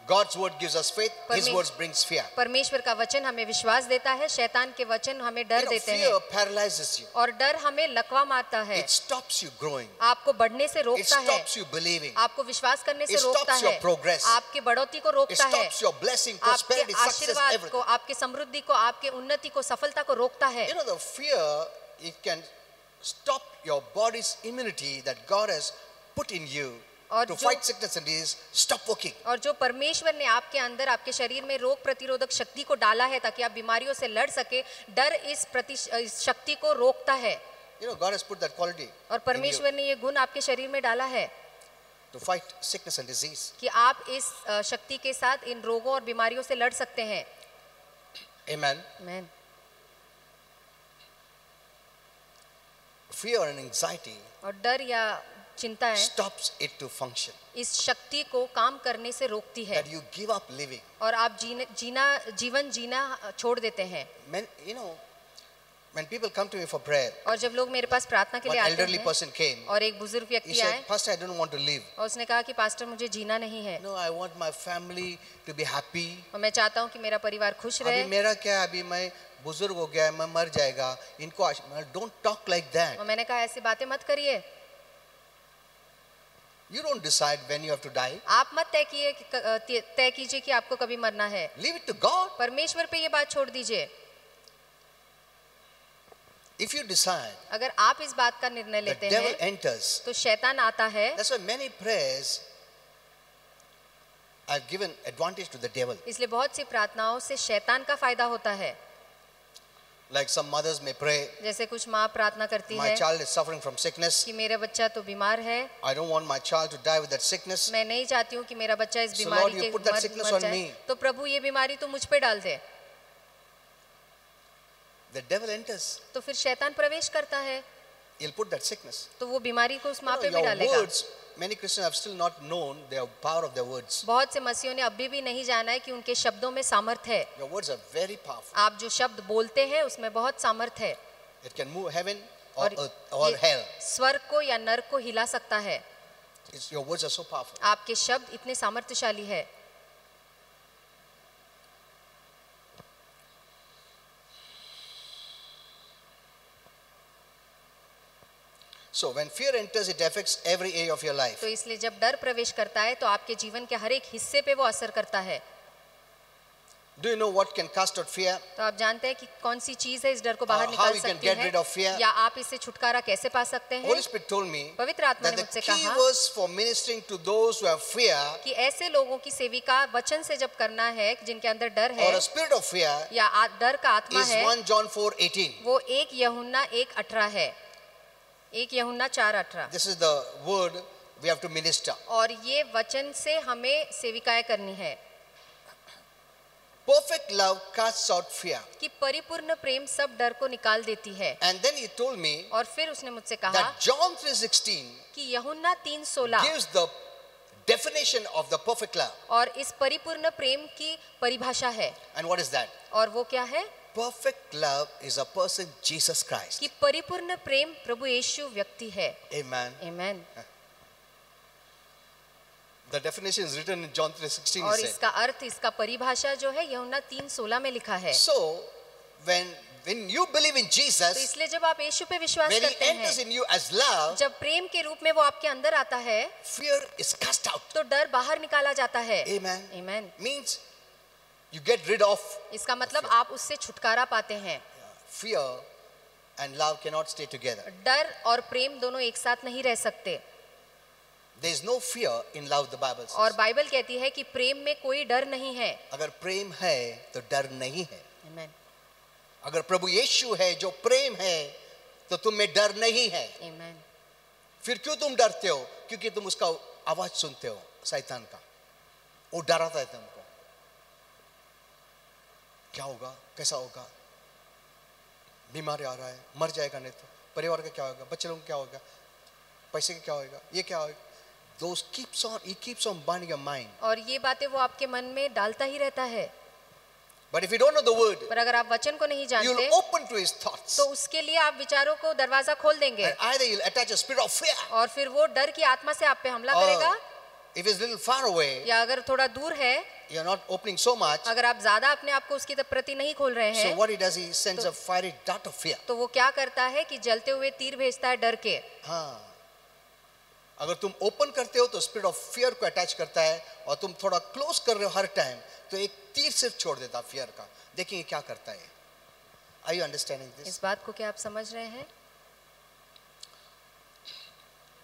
God's word gives us faith. His words brings fear. परमेश्वर का वचन हमें विश्वास देता है, शैतान के वचन हमें डर देते हैं, Fear paralyzes you. और डर हमें लकवा मारता है, It stops you growing. आपको बढ़ने से It रोकता है, stops you believing. आपको विश्वास करने से It रोकता stops your है, progress. आपके बढ़ोतरी को It रोकता है, stops your blessing, आपके prosperity, success, आशीर्वाद को, everything. आपके समृद्धि को, आपके उन्नति को, सफलता को रोकता है। You know, the fear, it can stop your body's immunity that God has put in you और to जो- fight sickness and disease, stop working. और जो परमेश्वर ने आपके अंदर आपके शरीर में रोग प्रतिरोधक शक्ति को डाला है ताकि आप बीमारियों से लड़ सके, डर इस शक्ति को रोकता है। You know, God has put that quality और in you परमेश्वर ने ये गुण आपके शरीर में डाला है to fight sickness and disease. कि आप इस शक्ति के साथ इन रोगों और बीमारियों से लड़ सकते हैं। Amen. आमीन। Fear and anxiety और डर या चिंता है stops it to function. इस शक्ति को काम करने से रोकती है That you give up living. और आप जीवन जीना छोड़ देते हैं। You know, when people come to me for prayer, और जब लोग मेरे पास प्रार्थना के one लिए आते elderly हैं person came. और एक बुजुर्ग He व्यक्ति आए said, Pastor, I don't want to live. और उसने कहा कि पास्टर मुझे जीना नहीं है No, I want my family to be happy. और मैं चाहता हूँ कि मेरा परिवार खुश अभी रहे। मेरा क्या है, अभी मैं बुजुर्ग हो गया, मैं मर जाएगा, इनको don't talk like that. और मैंने कहा ऐसी बातें मत करिए। You don't decide when you have to die. आप मत तय कीजिए कि आपको कभी मरना है। Leave it to God. परमेश्वर पे ये बात छोड़ दीजिए। If you decide, अगर आप इस बात का निर्णय the लेते devil हैं enters. तो शैतान आता है। That's why many prayers I've given advantage to the devil. इसलिए बहुत सी प्रार्थनाओं से शैतान का फायदा होता है। Like some mothers may pray, जैसे कुछ माँ प्रार्थना करती my है child is suffering from sickness. कि मेरा बच्चा तो बीमार है, I don't want my child to die with that sickness. मैं नहीं चाहती हूँ कि मेरा बच्चा इस So बीमारी Lord, you के put that sickness मर on जाए। me. तो प्रभु ये बीमारी तो मुझ पे डाल दे। The devil enters. तो फिर शैतान प्रवेश करता है, He'll put that sickness. तो वो बीमारी को उस माँ पे भी Your डालेगा। words, many Christians have still not known the power of their words. बहुत से मसीहों ने अभी भी नहीं जाना है कि उनके शब्दों में सामर्थ है। Your words are very powerful. आप जो शब्द बोलते हैं उसमें बहुत सामर्थ है It can move heaven or और earth or ये hell. स्वर्ग को या नरक को हिला सकता है। Your words are so powerful. आपके शब्द इतने सामर्थ्यशाली है। So when fear enters, it affects every area of your life. तो इसलिए जब डर प्रवेश करता है तो आपके जीवन के हर एक हिस्से पे वो असर करता है। Do you know what can cast out fear? तो आप जानते हैं कि कौन सी चीज है इस डर को बाहर How निकाल we can सकती get है rid of fear? या आप इससे छुटकारा कैसे पा सकते हैं। Holy Spirit told me पवित्र आत्मा that ने the मुझसे key कहा verse for ministering to those who have fear कि ऐसे लोगों की सेविका वचन से जब करना है जिनके अंदर डर है or a spirit of fear या डर का आत्मा is है, 1 John 4:18. वो 1 यूहन्ना 1:18 है। 1 यूहन्ना 4:18। This is the word we have to minister. और ये वचन से हमें सेविकाएं करनी है Perfect love casts out fear. कि परिपूर्ण प्रेम सब डर को निकाल देती है। And then he told me और फिर उसने मुझसे कहा that John 3:16 कि यूहन्ना 3:16 gives the definition of the perfect love. और इस परिपूर्ण प्रेम की परिभाषा है। And what is that? और वो क्या है Perfect love is a person, Jesus Christ. कि परिपूर्ण प्रेम प्रभु यीशु व्यक्ति है। Amen. आमीन। The definition is written in John 3:16. और He said. इसका अर्थ, इसका परिभाषा जो है यूहन्ना 3:16 में लिखा है। So when you believe in तो Jesus, इसलिए जब आप यीशु पे विश्वास when he करते enters हैं, in you as love, जब प्रेम के रूप में वो आपके अंदर आता है fear is cast out. तो डर बाहर निकाला जाता है। Amen. आमीन। Means you get rid of इसका मतलब आप उससे छुटकारा पाते हैं। fear and love cannot stay together. डर और प्रेम दोनों एक साथ नहीं रह सकते। There is no fear in love, the Bible says. और बाइबल कहती है कि प्रेम में कोई डर नहीं है। अगर प्रेम है तो डर नहीं है। आमीन। अगर प्रभु यीशु है जो प्रेम है तो तुम में डर नहीं है। आमीन। फिर क्यों तुम डरते हो? क्योंकि तुम उसका आवाज सुनते हो, शैतान का। वो डराता है तुमको। क्या होगा, कैसा होगा, बीमारी आ रहा है, मर जाएगा नहीं तो, परिवार का क्या होगा, बच्चे लोगों का क्या होगा, पैसे का क्या होगा, ये क्या होगा। Those he keeps on binding your mind. और ये बातें वो आपके मन में डालता ही रहता है। But if you don't know the word, पर अगर आप वचन को नहीं जानते you'll open to his thoughts. तो उसके लिए आप विचारों को दरवाजा खोल देंगे And either you'll attach a spirit of fear, और फिर वो डर की आत्मा से आप पे हमला करेगा, or if it's a little far away, या अगर थोड़ा दूर है, you're not opening so much. अगर आप ज्यादा अपने आप को उसकी प्रति नहीं खोल रहे So हैं, what he does, he sends a fiery dart of fear. तो वो क्या करता है कि जलते हुए तीर भेजता है डर के। हाँ, अगर तुम ओपन करते हो तो स्पिरिट ऑफ फियर को अटैच करता है, और तुम थोड़ा क्लोज कर रहे हो हर टाइम तो एक तीर सिर्फ छोड़ देता फियर का। देखिए क्या करता है। Are you understanding this? इस बात को क्या आप समझ रहे हैं?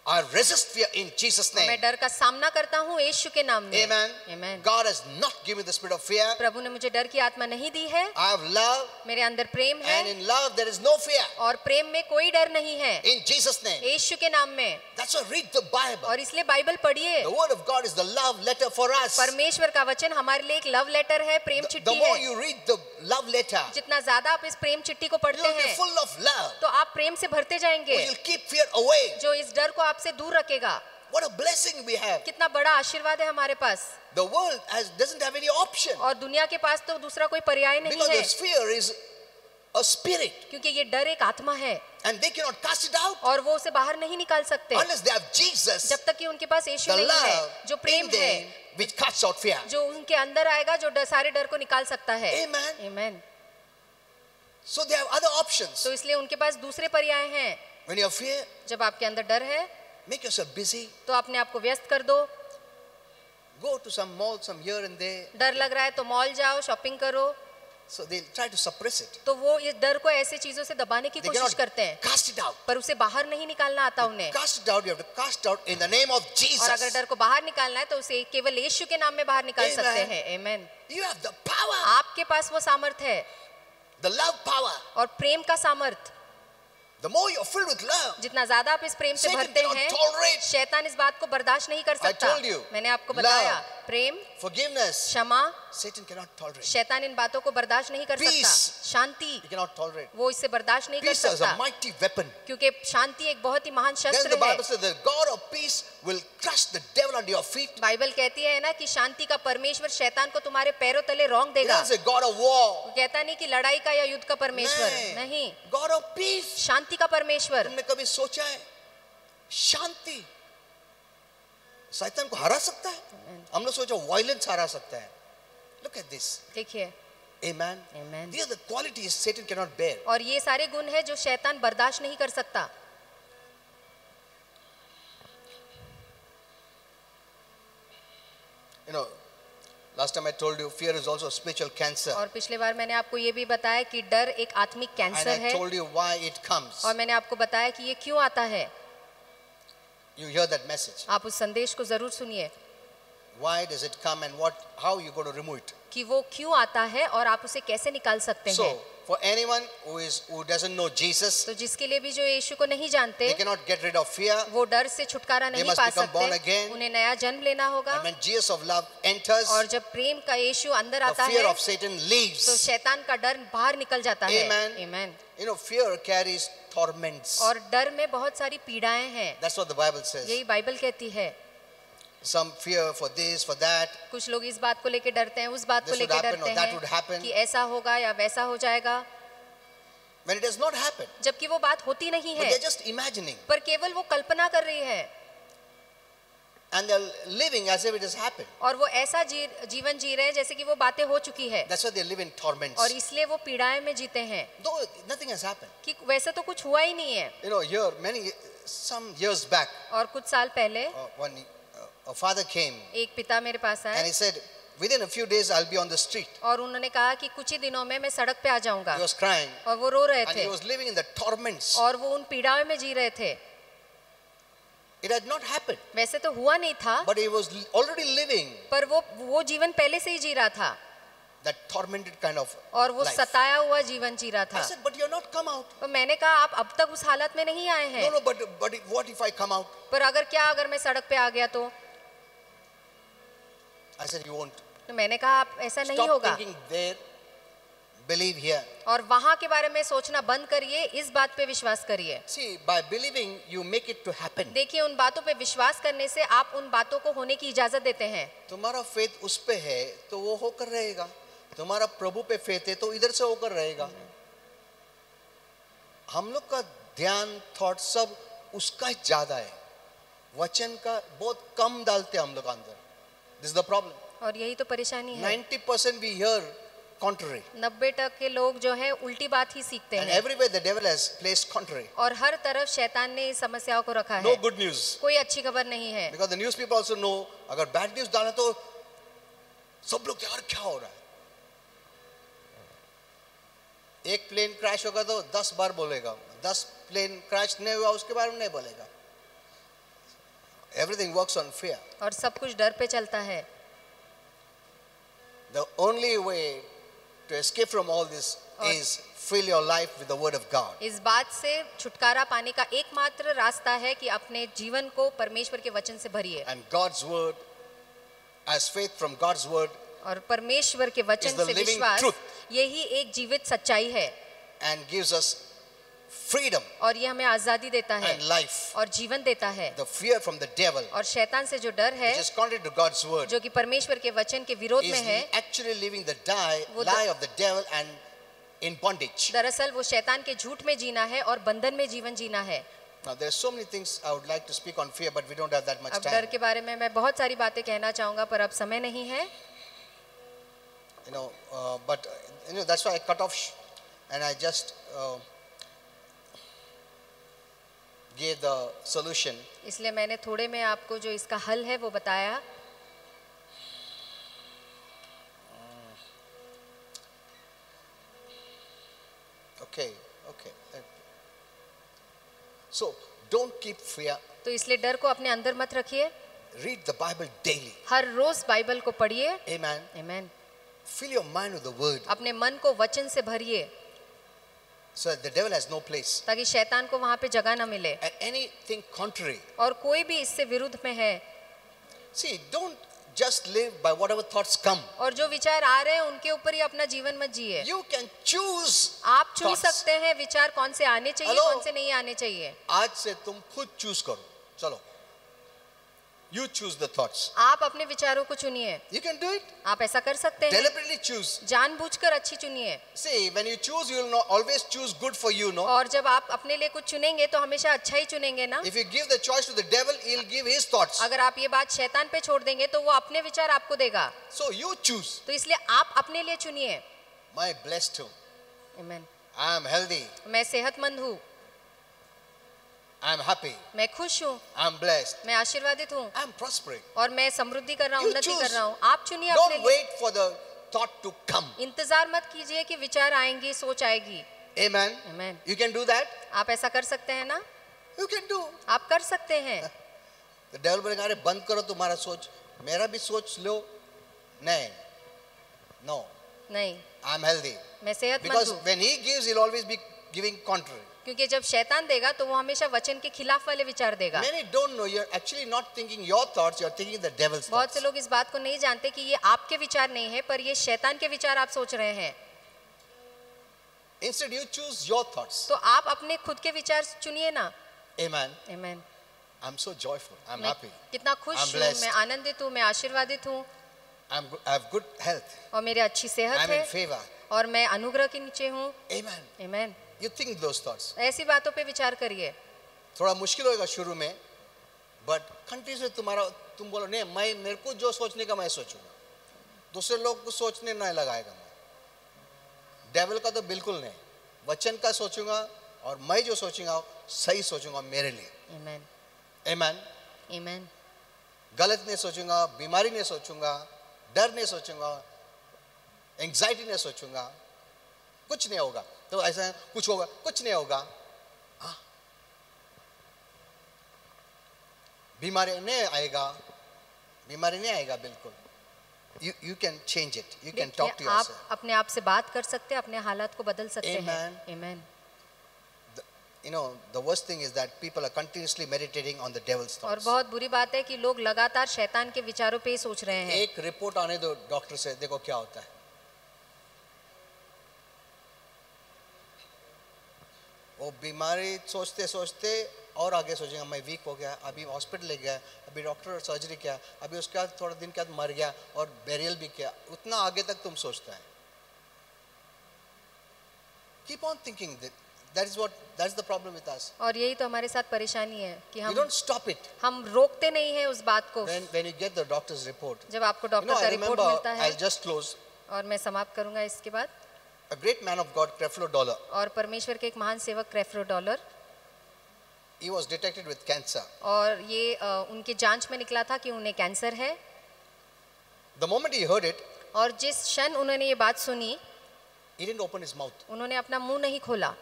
I resist fear in Jesus' मैं name. डर का सामना करता हूँ यीशु के नाम में। Amen. Amen. God has not given me the spirit of fear. प्रभु ने मुझे डर की आत्मा नहीं दी है, I have love, मेरे अंदर प्रेम है and in love there is no fear. और प्रेम में कोई डर नहीं है In Jesus' name. यीशु के नाम में। That's why read the Bible. और इसलिए बाइबल पढ़िए। The word of God is the love letter for us. परमेश्वर का वचन हमारे लिए एक लव लेटर है, प्रेम The चिट्ठी more है। you read the love letter, जितना ज्यादा आप इस प्रेम चिट्ठी को you पढ़ते will be हैं full of love, तो आप प्रेम से भरते जाएंगे, which will keep fear away. जो इस डर को आपसे दूर रखेगा। What a blessing we have. कितना बड़ा आशीर्वाद है हमारे पास। The world doesn't have any option, और दुनिया के पास तो दूसरा कोई पर्याय नहीं because है, this fear is a spirit, क्योंकि ये डर एक आत्मा है and they cannot cast it out और वो उसे बाहर नहीं निकाल सकते unless they have Jesus, जब तक कि उनके पास यीशु the नहीं love है, जो प्रेम in है, them, which casts out fear. जो उनके अंदर आएगा, जो सारे डर को निकाल सकता है। Amen. Amen. So they have other options. तो इसलिए उनके पास दूसरे पर्याय हैं। When you have fear, जब आपके अंदर डर है make yourself busy. तो अपने आप को व्यस्त कर दो। Go to some mall, some here and there. डर लग रहा है तो मॉल जाओ, शॉपिंग करो। So they try to suppress it. तो वो इस डर को ऐसे चीजों से दबाने की They कोशिश cannot करते हैं, cast it out. पर उसे बाहर नहीं निकालना आता उन्हें। Cast it out. You have to cast out in the name of और अगर Jesus. डर को बाहर निकालना है तो उसे केवल यीशु के नाम में बाहर निकाल Amen. सकते हैं। Amen. You have the power, आपके पास वो सामर्थ है the love power. और प्रेम का सामर्थ। The more you're filled with love, जितना ज्यादा आप इस प्रेम से Satan भरते cannot हैं, tolerate. शैतान इस बात को बर्दाश्त नहीं कर सकता। told you. मैंने आपको Love. बताया, प्रेम, forgiveness, क्षमा, Satan cannot tolerate. शैतान इन बातों को बर्दाश्त नहीं कर सकता। Peace. Shanti, He cannot tolerate. वो इससे बर्दाश्त नहीं कर Peace is a सकता, mighty weapon. क्योंकि शांति एक बहुत ही महान Then शस्त्र the है। Bible says the God of peace will crush the devil under your feet. Bible कहती है ना कि शांति का परमेश्वर शैतान को तुम्हारे पैरों तले रौंद He देगा। doesn't say God of war. वो कहता नहीं कि लड़ाई का या युद्ध का परमेश्वर, नहीं. नहीं, God of peace. शांति का परमेश्वर। तुमने कभी सोचा है शांति शैतान को हरा सकता है? हम लोग सोचा वायलेंस हरा सकता है। Look at this. देखिए, Amen. Amen. These are the qualities Satan cannot bear. और ये सारे गुण हैं जो शैतान बर्दाश्त नहीं कर सकता। You know, last time I told you fear is also a spiritual cancer. और पिछले बार मैंने आपको ये भी बताया कि डर एक आत्मिक And कैंसर I है, told you why it comes. और मैंने आपको बताया कि ये क्यों आता है। You hear that message. आप उस संदेश को जरूर सुनिए Why does it come and how you going to remove it? कि वो क्यों आता है और आप उसे कैसे निकाल सकते So, हैं। for anyone who doesn't know Jesus, तो जिसके लिए भी जो यीशु को नहीं जानते, they cannot get rid of fear. वो डर से छुटकारा नहीं must पा become born सकते, again. उन्हें नया जन्म लेना होगा। And when Jesus of love enters, और जब प्रेम का यीशु अंदर the आता fear है of Satan तो leaves. शैतान का डर बाहर निकल जाता है। Amen. Amen. You know, fear carries torments. और डर में बहुत सारी पीड़ाएं हैं, That's what the Bible says. यही बाइबल कहती है। Some fear for this, for that. कुछ लोग इस बात को लेके डरते हैं, उस बात को This would लेके happen or डरते that would हैं happen. कि ऐसा होगा या वैसा हो जाएगा, When it does not happen, जबकि वो बात होती नहीं but है, they're just imagining. पर केवल वो कल्पना कर रही है And they're living as if it has happened. और वो ऐसा जीवन जी रहे हैं जैसे कि वो बातें हो चुकी है, That's why they live in torments. और इसलिए वो पीड़ाएं में जीते हैं Though nothing has happened. कि वैसे तो कुछ हुआ ही नहीं है। You know, some years back, और कुछ साल पहले a father came एक पिता मेरे पास and आए he said, within a few days I'll be on the street. और उन्होंने कहा कि कुछ ही दिनों में मैं सड़क पे आ जाऊंगा, He was crying और वो रो रहे and थे he was living in the torments. और वो उन पीड़ाओं में जी रहे थे। It had not happened, वैसे तो हुआ नहीं था, but he was already living पर वो जीवन पहले से ही जी रहा था that tormented kind of और वो life. सताया हुआ जीवन जी रहा I था। said, but you're not come out. तो मैंने कहा आप अब तक उस हालत में नहीं आए हैं, No, but what if I come out? पर अगर मैं सड़क पे आ गया तो I said, you won't. तो मैंने कहा आप ऐसा नहीं Stop होगा, thinking there, believe here. और वहां के बारे में सोचना बंद करिए, इस बात पे विश्वास करिए। See, by believing, you make it to happen. देखिए, उन बातों पे विश्वास करने से आप उन बातों को होने की इजाजत देते हैं। तुम्हारा फेथ उस पे है तो वो होकर रहेगा, तुम्हारा प्रभु पे फेथ है तो इधर से होकर रहेगा। हम लोग का ध्यान थॉट सब उसका ज्यादा है, वचन का बहुत कम डालते हैं हम लोग अंदर। This is the problem. और यही तो परेशानी है। 90% we hear contrary 90% लोग जो है उल्टी बात ही सीखते and हैं, everywhere the devil has placed contrary. और हर तरफ शैतान ने इस समस्याओं को रखा No है। good news, कोई अच्छी खबर नहीं है, because the news people also know अगर bad news डाले तो सब लोग यार क्या हो रहा है। एक प्लेन क्रैश होगा तो 10 बार बोलेगा, 10 प्लेन क्रैश नहीं हुआ उसके बारे में नहीं बोलेगा। Everything works on fear. और सब कुछ डर पे चलता है. The only way to escape from all this is fill your life with the word of God. इस बात से छुटकारा पाने का एकमात्र रास्ता है कि अपने जीवन को परमेश्वर के वचन से भरिए. And God's word, as faith from God's word, और परमेश्वर के वचन is the से living विश्वास truth. यही एक जीवित सच्चाई है. and gives us freedom और ये हमें आजादी देता है and life. और जीवन देता है. The fear from the devil, और शैतान से जो डर है which is contrary to God's word, जो कि परमेश्वर के वचन के विरोध is में है, actually living the वो lie of the devil and in bondage. दरअसल वो शैतान के झूठ में जीना है और बंधन में जीवन जीना है. Now there are so many things I would like to speak on fear, but we don't have that much अब time. डर के बारे में मैं बहुत सारी बातें कहना चाहूंगा पर अब समय नहीं है. But that's why I cut off and I just gave the solution. इसलिए मैंने थोड़े में आपको जो इसका हल है वो बताया. Okay. So don't keep fear. तो इसलिए डर को अपने अंदर मत रखिए. Read the Bible daily. हर रोज बाइबल को पढ़िए. Amen. आमीन. Fill your mind with the word अपने मन को वचन से भरिए so that the devil has no place. ताकि शैतान को वहां पे जगह ना मिले. And anything contrary. और कोई भी इससे विरुद्ध में है. See, don't just live by whatever thoughts come. और जो विचार आ रहे हैं उनके ऊपर ही अपना जीवन मत जिए. You can choose. आप चुन thoughts. सकते हैं विचार कौन से आने चाहिए, Hello? कौन से नहीं आने चाहिए. आज से तुम खुद choose करो. चलो. You choose the thoughts. आप अपने विचारों को चुनिए. You can do it. आप ऐसा कर सकते हैं. Deliberately choose. जानबूझकर अच्छी चुनिए. See, when you choose, you will not always choose good for you, no? और जब आप अपने लिए कुछ चुनेंगे तो हमेशा अच्छा ही चुनेंगे ना. If you give the choice to the devil, he'll give his thoughts. अगर आप ये बात शैतान पे छोड़ देंगे तो वो अपने विचार आपको देगा. So you choose. तो इसलिए आप अपने लिए चुनिए. My blessed too. आमीन. I am healthy. मैं सेहतमंद हूँ. I am happy. मैं खुश हूँ. I am blessed. मैं आशीर्वादित हूँ. I am prospering. और मैं समृद्धि कर रहा हूँ, You उन्नति choose. कर रहा हूँ. आप चुनिए अपने Don't लिए. wait for the thought to come. इंतजार मत कीजिए कि विचार आएंगी, सोच आएगी. Amen. आमीन. You can do that. आप ऐसा कर सकते हैं ना. You can do. आप कर सकते हैं. The devil बोलेगा अरे बंद करो तुम्हारा सोच. मेरा भी सोच लो. नहीं. No. नहीं. I am healthy. मैं सेहतमंद Because हूँ. when he gives, he'll always be giving contrary. क्योंकि जब शैतान देगा तो वो हमेशा वचन के खिलाफ वाले विचार देगा. Many don't know. You're actually not thinking your thoughts. You're thinking the devil's बहुत से thoughts. लोग इस बात को नहीं जानते कि ये आपके विचार नहीं है पर ये शैतान के विचार आप सोच रहे हैं. Instead, you choose your thoughts. तो आप अपने खुद के विचार चुनिए ना. Amen. आमीन. I'm so joyful. I'm मैं happy. कितना खुश I'm हूँ, blessed. मैं आनंदित हूँ, मैं आशीर्वादित हूँ I have good health. और मेरी अच्छी सेहत I'm in है favor. और मैं अनुग्रह के नीचे हूँ. Amen. आमीन. You think those thoughts. ऐसी बातों पे विचार करिए. थोड़ा मुश्किल होगा शुरू में, but कंटिन्यूसली तुम बोलो नहीं मेरे को जो सोचने का मैं सोचूंगा. दूसरे लोग को सोचने नहीं लगाएगा मैं. डेविल का तो बिल्कुल नहीं. वचन का सोचूंगा और मैं जो सोचूंगा सही सोचूंगा मेरे लिए. आमीन. Amen. आमीन. गलत नहीं सोचूंगा, बीमारी नहीं सोचूंगा, डर नहीं सोचूंगा, एंजाइटी नहीं सोचूंगा, कुछ नहीं होगा. तो ऐसा कुछ होगा, कुछ नहीं होगा. बीमारी नहीं आएगा बिल्कुल. You can change it. You can talk to आप yourself. अपने आप से बात कर सकते हैं, अपने हालात को बदल सकते हैं. Amen. आमीन. The worst thing is that people are continuously meditating on the devil's और thoughts. बहुत बुरी बात है कि लोग लगातार शैतान के विचारों पे ही सोच रहे हैं. एक रिपोर्ट आने दो डॉक्टर से, देखो क्या होता है. वो बीमारी सोचते सोचते और आगे सोचेगा मैं वीक हो गया, अभी हॉस्पिटल ले गया, अभी डॉक्टर सर्जरी किया, अभी उसके बाद थोड़ा दिन के बाद मर गया और बेरियल भी किया. उतना आगे तक तुम सोचता है. Keep on thinking that. That's the problem with us. और यही तो हमारे साथ परेशानी है कि You don't stop it. हम रोकते नहीं हैं उस बात को. When you get the doctor's report. जब आपको डॉक्टर का I रिपोर्ट remember, मिलता है. I'll just close. और मैं समाप्त करूंगा इसके बाद. A great man of God, Creflo Dollar. और परमेश्वर के एक महान सेवक क्रेफ्लो dollar. He was detected with cancer. और ये उनके जांच में निकला था कि उन्हें कैंसर है. The moment he heard it, और जिस क्षण उन्होंने ये बात सुनी, he didn't open his mouth. उन्होंने अपना मुंह नहीं खोला.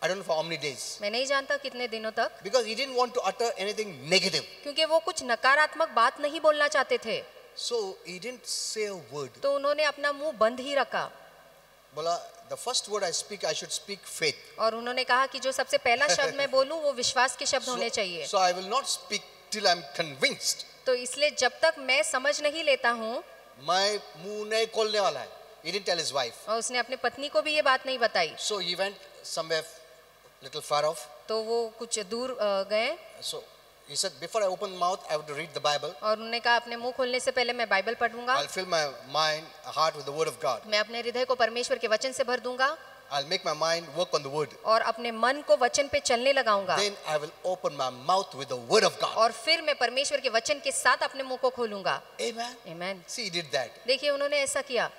I don't know for how many days. मैं नहीं जानता कितने दिनों तक, Because he didn't want to utter anything negative. क्योंकि वो कुछ नकारात्मक बात नहीं बोलना चाहते थे, So he didn't say a word. तो उन्होंने अपना मुंह बंद ही रखा। बोला, the first word I speak, I should speak faith. और उन्होंने कहा कि जो सबसे पहला शब्द मैं बोलूं वो विश्वास के शब्द होने चाहिए। So I will not speak till I'm convinced. तो इसलिए जब तक मैं समझ नहीं लेता हूँ, मैं मुंह नहीं खोलने वाला है. He didn't tell his wife. और उसने अपने पत्नी को भी ये बात नहीं बताई, So he went somewhere little far off. तो वो कुछ दूर गए So he said, before I open mouth, I have to read the Bible. और उन्होंने कहा अपने मुंह खोलने से पहले मैं बाइबल पढ़ूंगा, I'll fill my mind, heart with the word of God. मैं अपने हृदय को परमेश्वर के वचन से भर दूंगा I'll make my mind work on the word. और अपने मन को वचन पे चलने लगाऊंगा, Then I will open my mouth with the word of God. और फिर मैं परमेश्वर के वचन के साथ अपने मुंह को खोलूंगा। Amen. आमीन। See, he did that. देखिए उन्होंने ऐसा किया,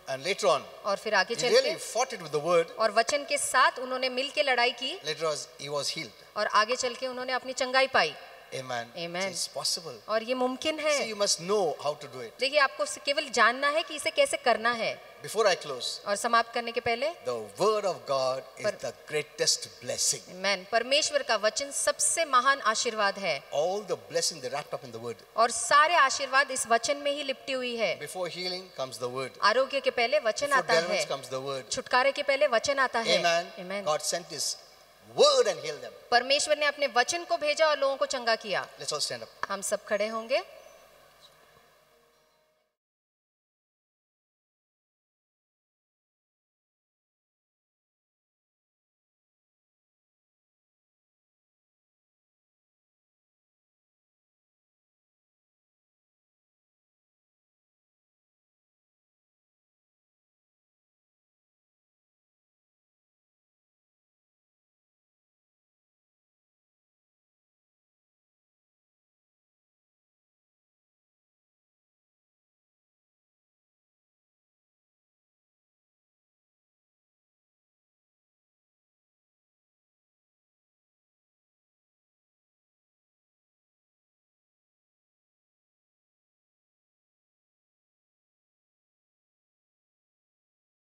And later on, और फिर आगे he चल really के fought it with the word. और वचन के साथ उन्होंने मिल के लड़ाई की, Later on, he was healed. और आगे चल के उन्होंने अपनी चंगाई पाई। Amen. Amen. It's possible. और ये मुमकिन है। See, you must know how to do it. देखिए आपको केवल जानना है कि इसे कैसे करना है। Before I close, और समाप्त करने के पहले, the word of God is पर- the greatest blessing. आमीन, परमेश्वर का वचन सबसे महान आशीर्वाद है, All the blessing they wrapped up in the word. और सारे आशीर्वाद इस वचन में ही लिपटी हुई है। Before healing comes the word. आरोग्य के पहले वचन Before आता है, deliverance comes the word. छुटकारे के पहले वचन आता है। Amen. आमीन। God sent his word and healed them. परमेश्वर ने अपने वचन को भेजा और लोगों को चंगा किया। Let's all stand up. हम सब खड़े होंगे।